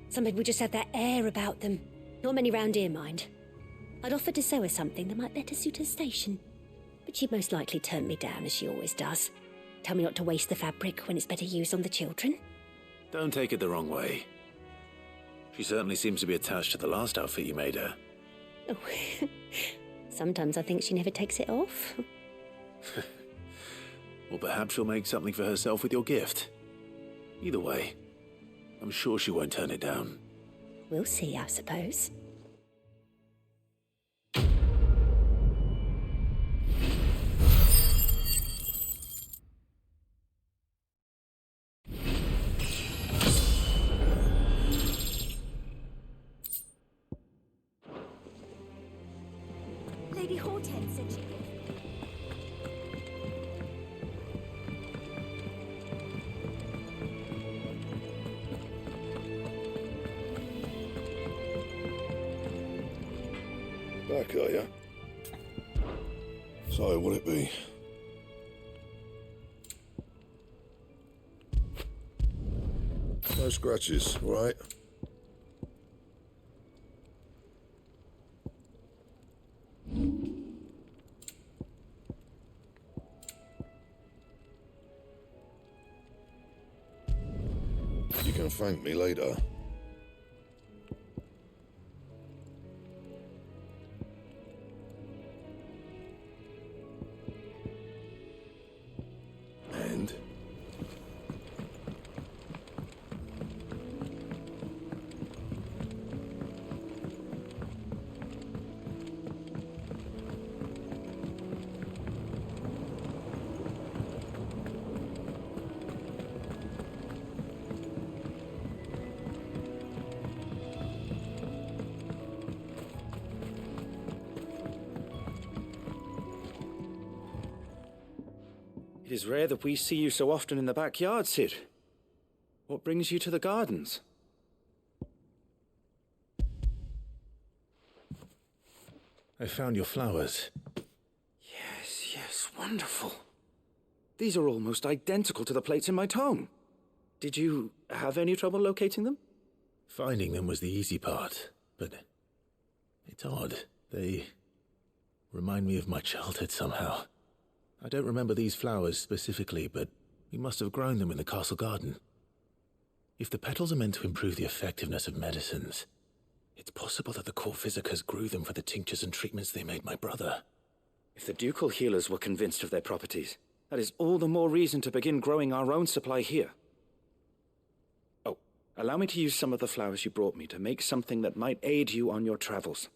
Some people just have that air about them. Not many round here, mind. I'd offered to sew her something that might better suit her station. But she'd most likely turn me down, as she always does. Tell me not to waste the fabric when it's better used on the children. Don't take it the wrong way. She certainly seems to be attached to the last outfit you made her. Oh, sometimes I think she never takes it off. Or perhaps she'll make something for herself with your gift. Either way, I'm sure she won't turn it down. We'll see, I suppose. Lady Hortense said she... Back, are ya? So, what'll it be? No scratches, all right? You can thank me later. And? It is rare that we see you so often in the backyard, Cid. What brings you to the gardens? I found your flowers. Yes, wonderful. These are almost identical to the plates in my tome. Did you have any trouble locating them? Finding them was the easy part, but it's odd. They remind me of my childhood somehow. I don't remember these flowers specifically, but we must have grown them in the castle garden. If the petals are meant to improve the effectiveness of medicines, it's possible that the core physicers grew them for the tinctures and treatments they made my brother. If the ducal healers were convinced of their properties, that is all the more reason to begin growing our own supply here. Oh, allow me to use some of the flowers you brought me to make something that might aid you on your travels.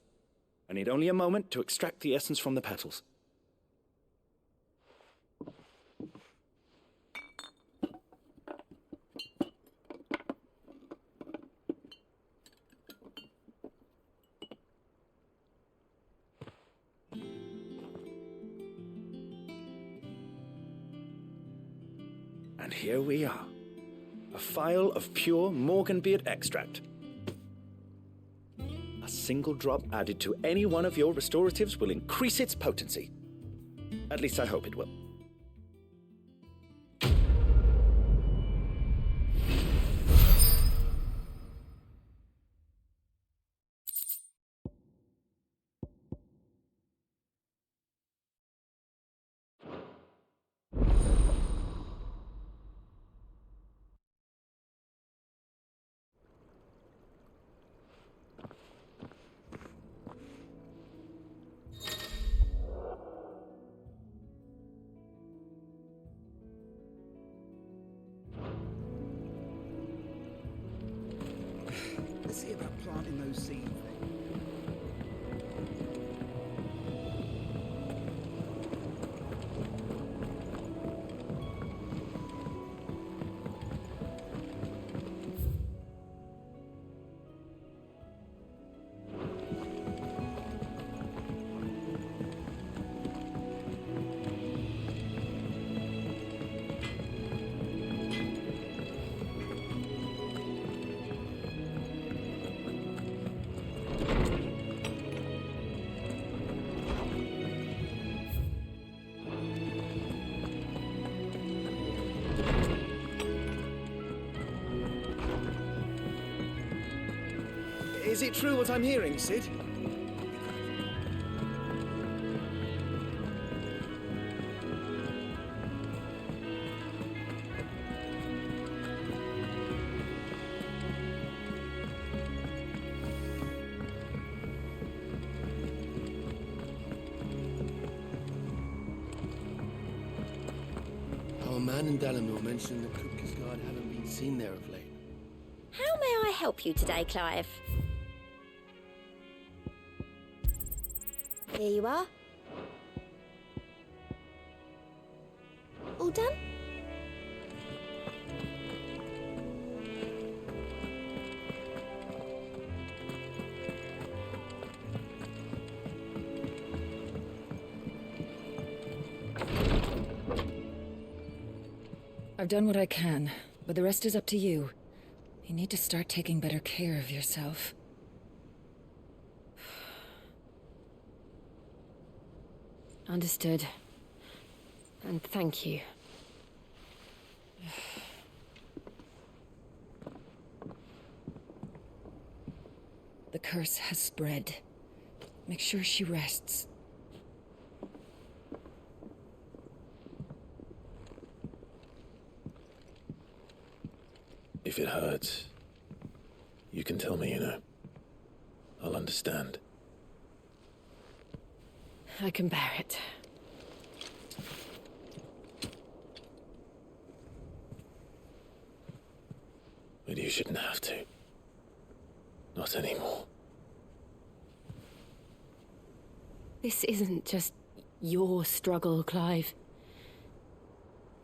I need only a moment to extract the essence from the petals. And here we are. A phial of pure Morganbeard extract. A single drop added to any one of your restoratives will increase its potency. At least I hope it will. Let's see about planting those seeds then. Is it true what I'm hearing, Sid? Our man in Dalamil mentioned the Cook's Guard haven't been seen there of late. How may I help you today, Clive? Here you are. All done? I've done what I can, but the rest is up to you. You need to start taking better care of yourself. Understood. And thank you. The curse has spread. Make sure she rests. If it hurts, you can tell me, I'll understand. I can bear it. But you shouldn't have to. Not anymore. This isn't just your struggle, Clive.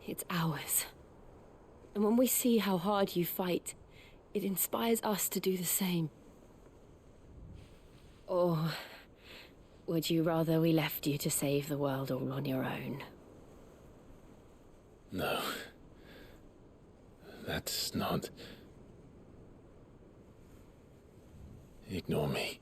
It's ours. And when we see how hard you fight, it inspires us to do the same. Or would you rather we left you to save the world all on your own? No. That's not... Ignore me.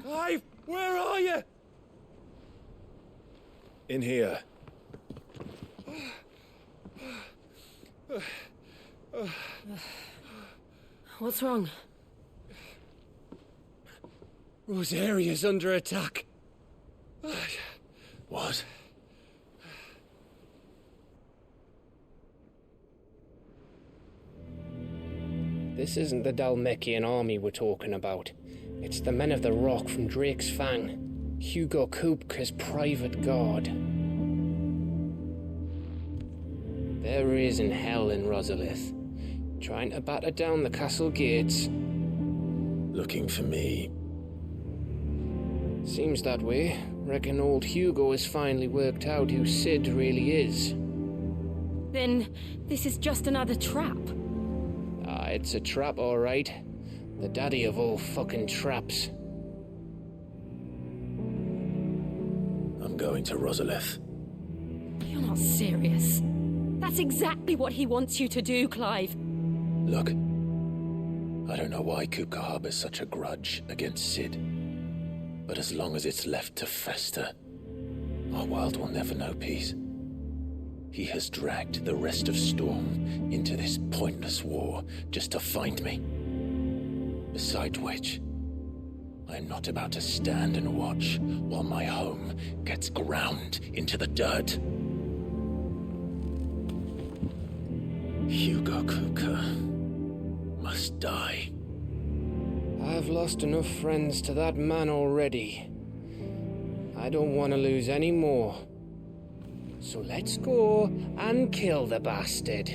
Clive, where are you? In here. What's wrong? Rosaria's under attack. What? This isn't the Dalmekian army we're talking about. It's the men of the Rock from Drake's Fang. Hugo Kupka's private guard. There he is in hell in Rosalith, trying to batter down the castle gates. Looking for me. Seems that way. Reckon old Hugo has finally worked out who Sid really is. Then this is just another trap. it's a trap, all right. The daddy of all fucking traps. I'm going to Rosalith. You're not serious. That's exactly what he wants you to do, Clive. Look, I don't know why Kupka harbors such a grudge against Sid. But as long as it's left to fester, our world will never know peace. He has dragged the rest of Storm into this pointless war just to find me. Besides which, I am not about to stand and watch while my home gets ground into the dirt. Hugo Kupka must die. I've lost enough friends to that man already. I don't want to lose any more. So let's go and kill the bastard.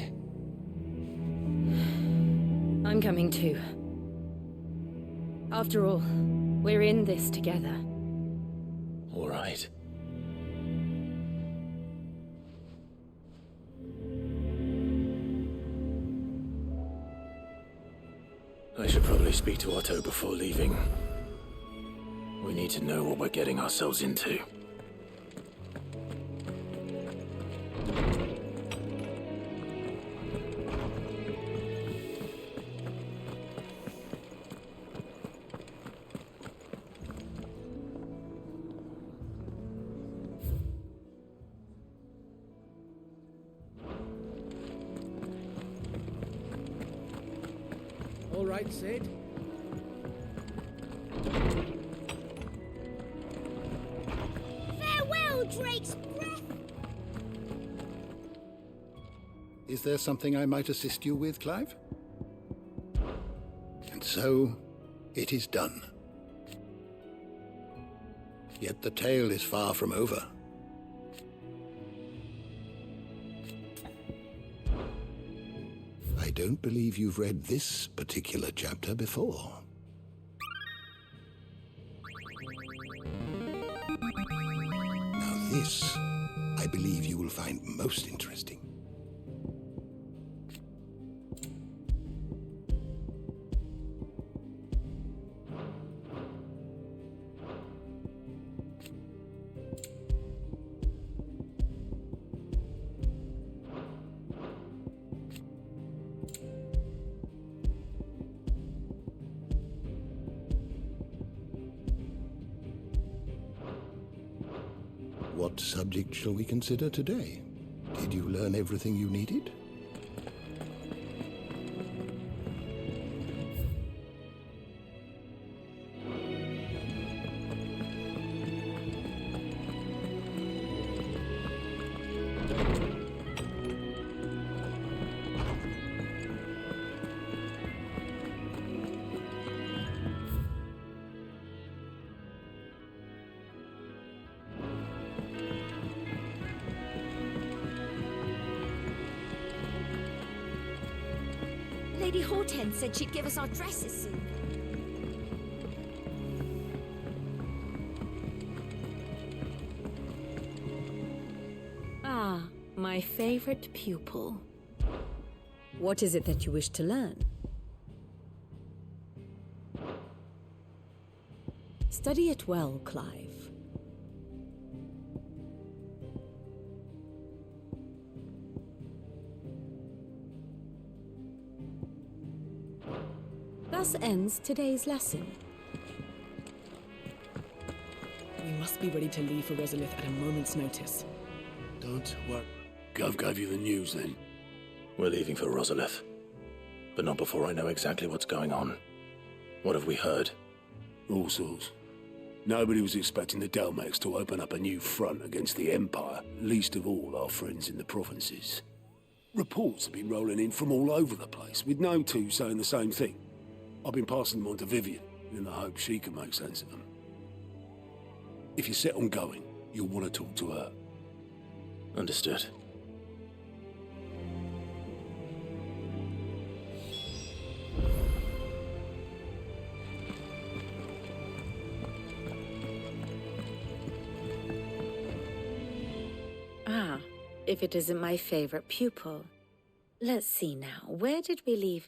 I'm coming too. After all, we're in this together. All right. I should probably speak to Otto before leaving. We need to know what we're getting ourselves into. All right, Sid. Farewell, Drake's breath! Is there something I might assist you with, Clive? And so, it is done. Yet the tale is far from over. I don't believe you've read this particular chapter before. Now this, I believe you will find most interesting. What subject shall we consider today? Did you learn everything you needed? Lady Hortense said she'd give us our dresses soon. Ah, my favorite pupil. What is it that you wish to learn? Study it well, Clive. Thus ends today's lesson. We must be ready to leave for Rosalith at a moment's notice. Don't worry. Gov gave you the news then? We're leaving for Rosalith. But not before I know exactly what's going on. What have we heard? All sorts. Nobody was expecting the Delmex to open up a new front against the Empire, least of all our friends in the provinces. Reports have been rolling in from all over the place, with no two saying the same thing. I've been passing them on to Vivian, in the hope she can make sense of them. If you're set on going, you'll want to talk to her. Understood. Ah, if it isn't my favorite pupil. Let's see now, where did we leave?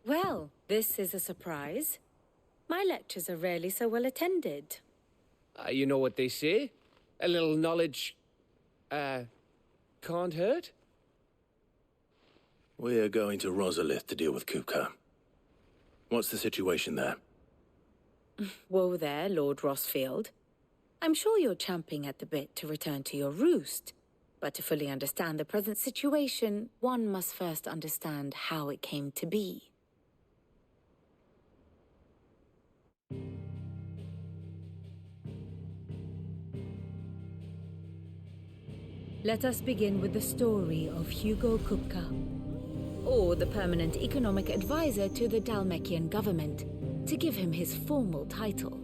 Well, this is a surprise. My lectures are rarely so well attended. You know what they say? A little knowledge, can't hurt? We're going to Rosalith to deal with Kupka. What's the situation there? Whoa there, Lord Rossfield. I'm sure you're champing at the bit to return to your roost. But to fully understand the present situation, one must first understand how it came to be. Let us begin with the story of Hugo Kupka, or the permanent economic advisor to the Dalmekian government, to give him his formal title.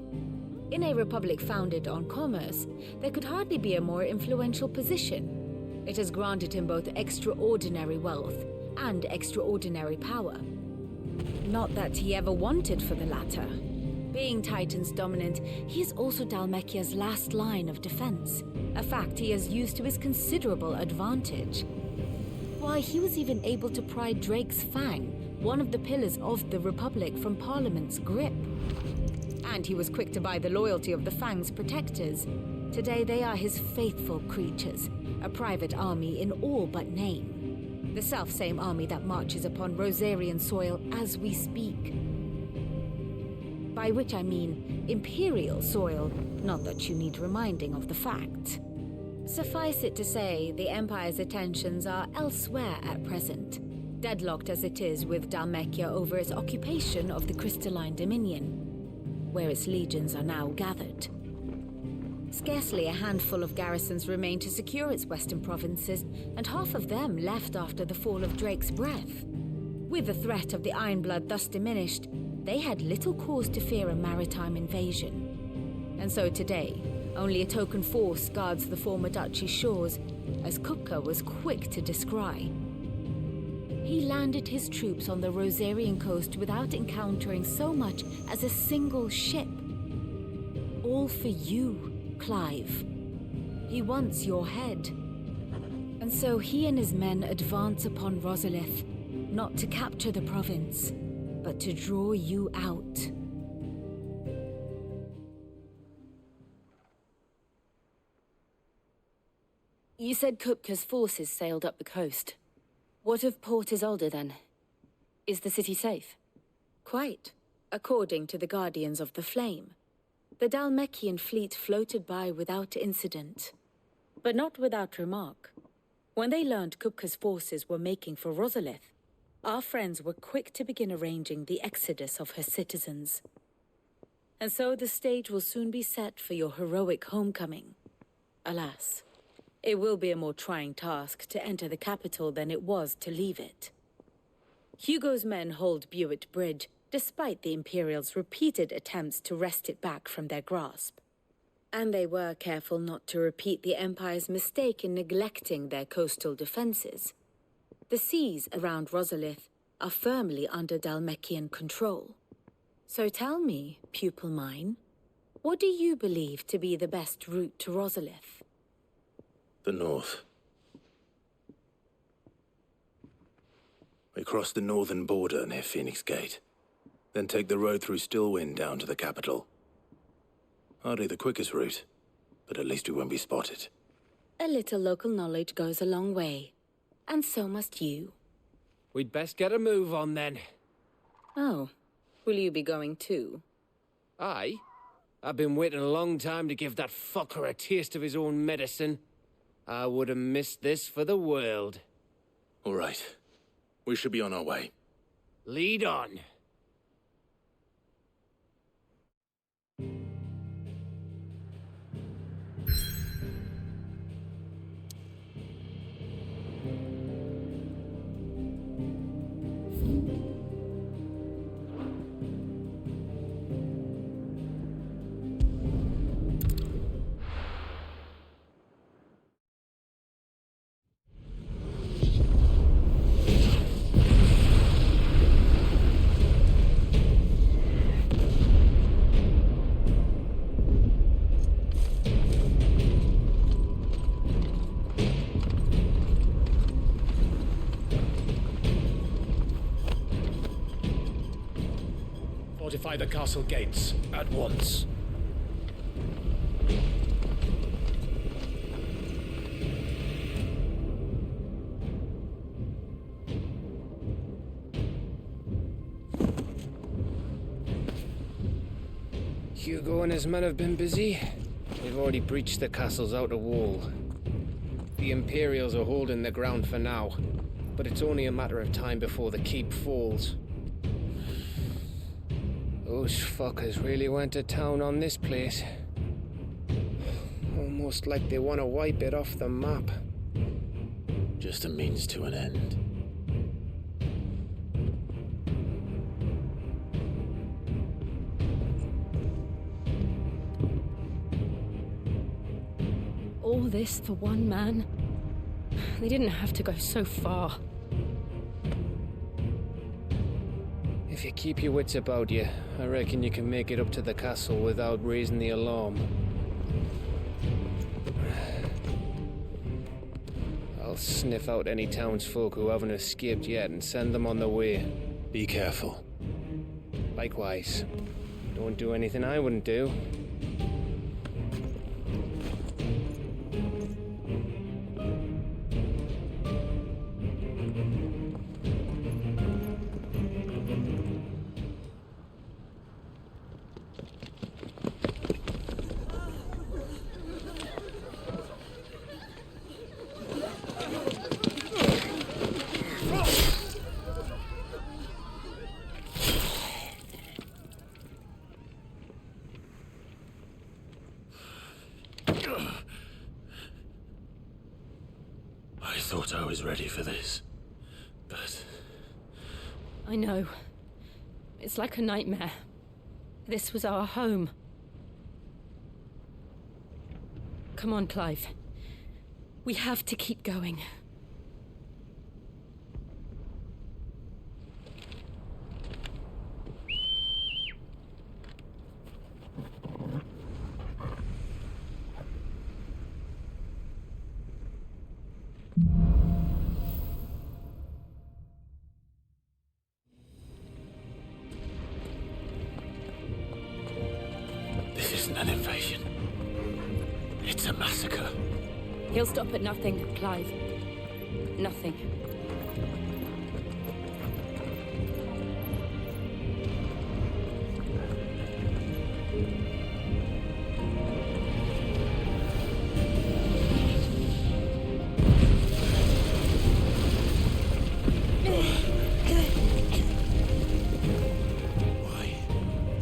In a republic founded on commerce, there could hardly be a more influential position. It has granted him both extraordinary wealth and extraordinary power. Not that he ever wanted for the latter. Being Titan's dominant, he is also Dalmekia's last line of defense, a fact he has used to his considerable advantage. Why, he was even able to pry Drake's Fang, one of the pillars of the Republic, from Parliament's grip. And he was quick to buy the loyalty of the Fang's protectors. Today they are his faithful creatures, a private army in all but name. The self-same army that marches upon Rosarian soil as we speak. By which I mean Imperial soil, not that you need reminding of the fact. Suffice it to say, the Empire's attentions are elsewhere at present, deadlocked as it is with Dalmekia over its occupation of the Crystalline Dominion, where its legions are now gathered. Scarcely a handful of garrisons remain to secure its western provinces, and half of them left after the fall of Drake's Breath. With the threat of the Ironblood thus diminished, they had little cause to fear a maritime invasion. And so today, only a token force guards the former duchy's shores, as Kupka was quick to descry. He landed his troops on the Rosarian coast without encountering so much as a single ship. All for you, Clive. He wants your head. And so he and his men advance upon Rosalith, not to capture the province, but to draw you out. You said Kupka's forces sailed up the coast. What of Port Isolde, then? Is the city safe? Quite, according to the Guardians of the Flame. The Dalmekian fleet floated by without incident, but not without remark. When they learned Kupka's forces were making for Rosalith, our friends were quick to begin arranging the exodus of her citizens. And so the stage will soon be set for your heroic homecoming. Alas, it will be a more trying task to enter the capital than it was to leave it. Hugo's men hold Buet Bridge, despite the Imperials' repeated attempts to wrest it back from their grasp. And they were careful not to repeat the Empire's mistake in neglecting their coastal defenses. The seas around Rosalith are firmly under Dalmekian control. So tell me, pupil mine, what do you believe to be the best route to Rosalith? The north. We cross the northern border near Phoenix Gate, then take the road through Stillwind down to the capital. Hardly the quickest route, but at least we won't be spotted. A little local knowledge goes a long way, and so must you. We'd best get a move on then. Oh, will you be going too? Aye. I've been waiting a long time to give that fucker a taste of his own medicine. I would have missed this for the world. All right. We should be on our way. Lead on. Fortify the castle gates at once. Hugo and his men have been busy. They've already breached the castle's outer wall. The Imperials are holding the ground for now, but it's only a matter of time before the keep falls. Those fuckers really went to town on this place. Almost like they want to wipe it off the map. Just a means to an end. All this for one man? They didn't have to go so far. If you keep your wits about you, I reckon you can make it up to the castle without raising the alarm. I'll sniff out any townsfolk who haven't escaped yet and send them on their way. Be careful. Likewise. Don't do anything I wouldn't do. I thought I was ready for this, but... I know. It's like a nightmare. This was our home. Come on, Clive. We have to keep going. This isn't an invasion. It's a massacre. He'll stop at nothing, Clive. Nothing.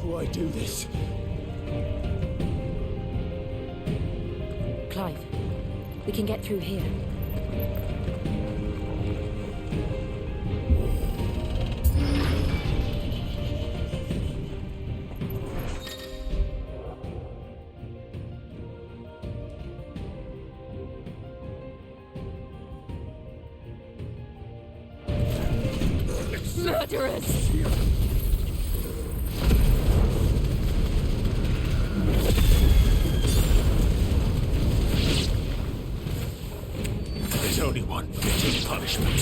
Why do this? Clive, we can get through here. Murderers! There's only one fitting punishment.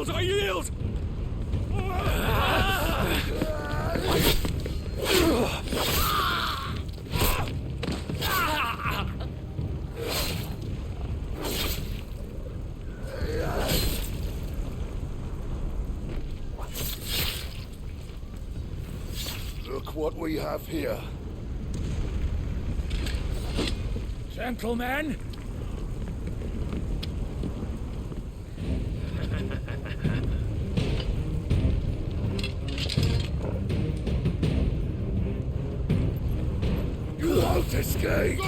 I yield! Look what we have here. Gentlemen! escape!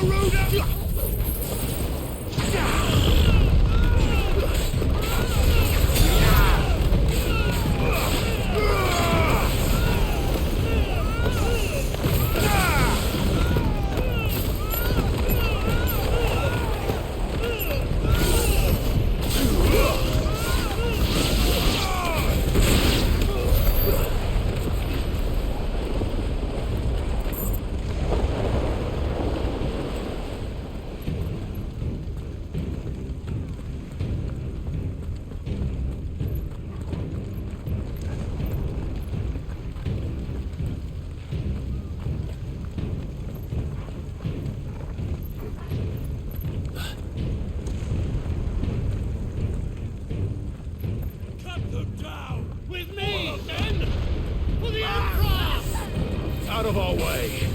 Out of our way!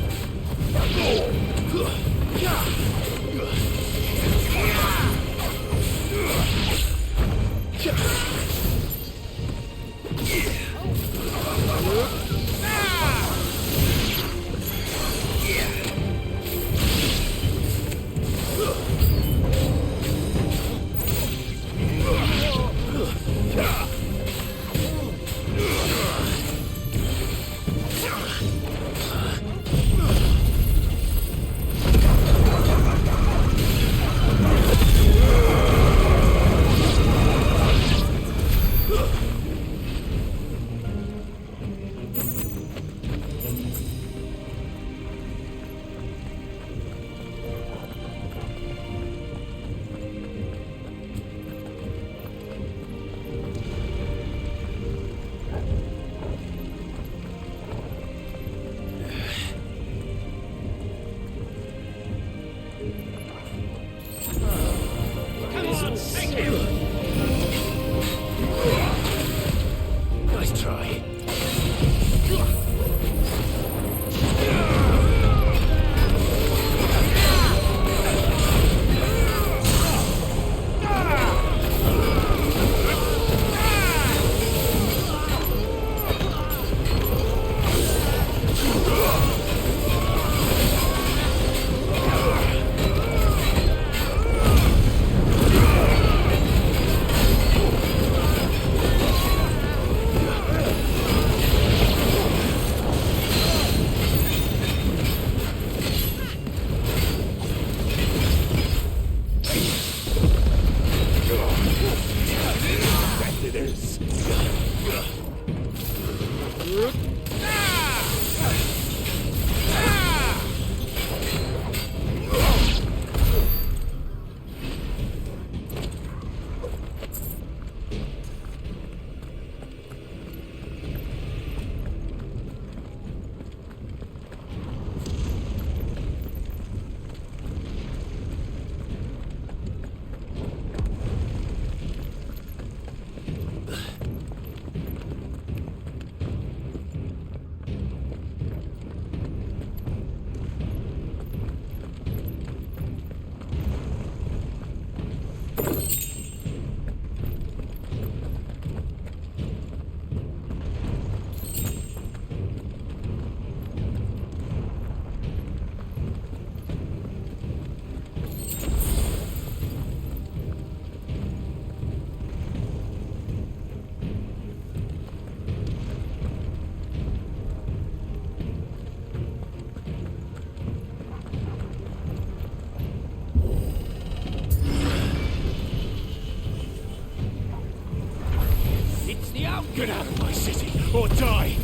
Nice try. Get out of my city, or die!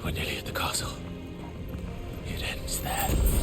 We're nearly at the castle. It ends there.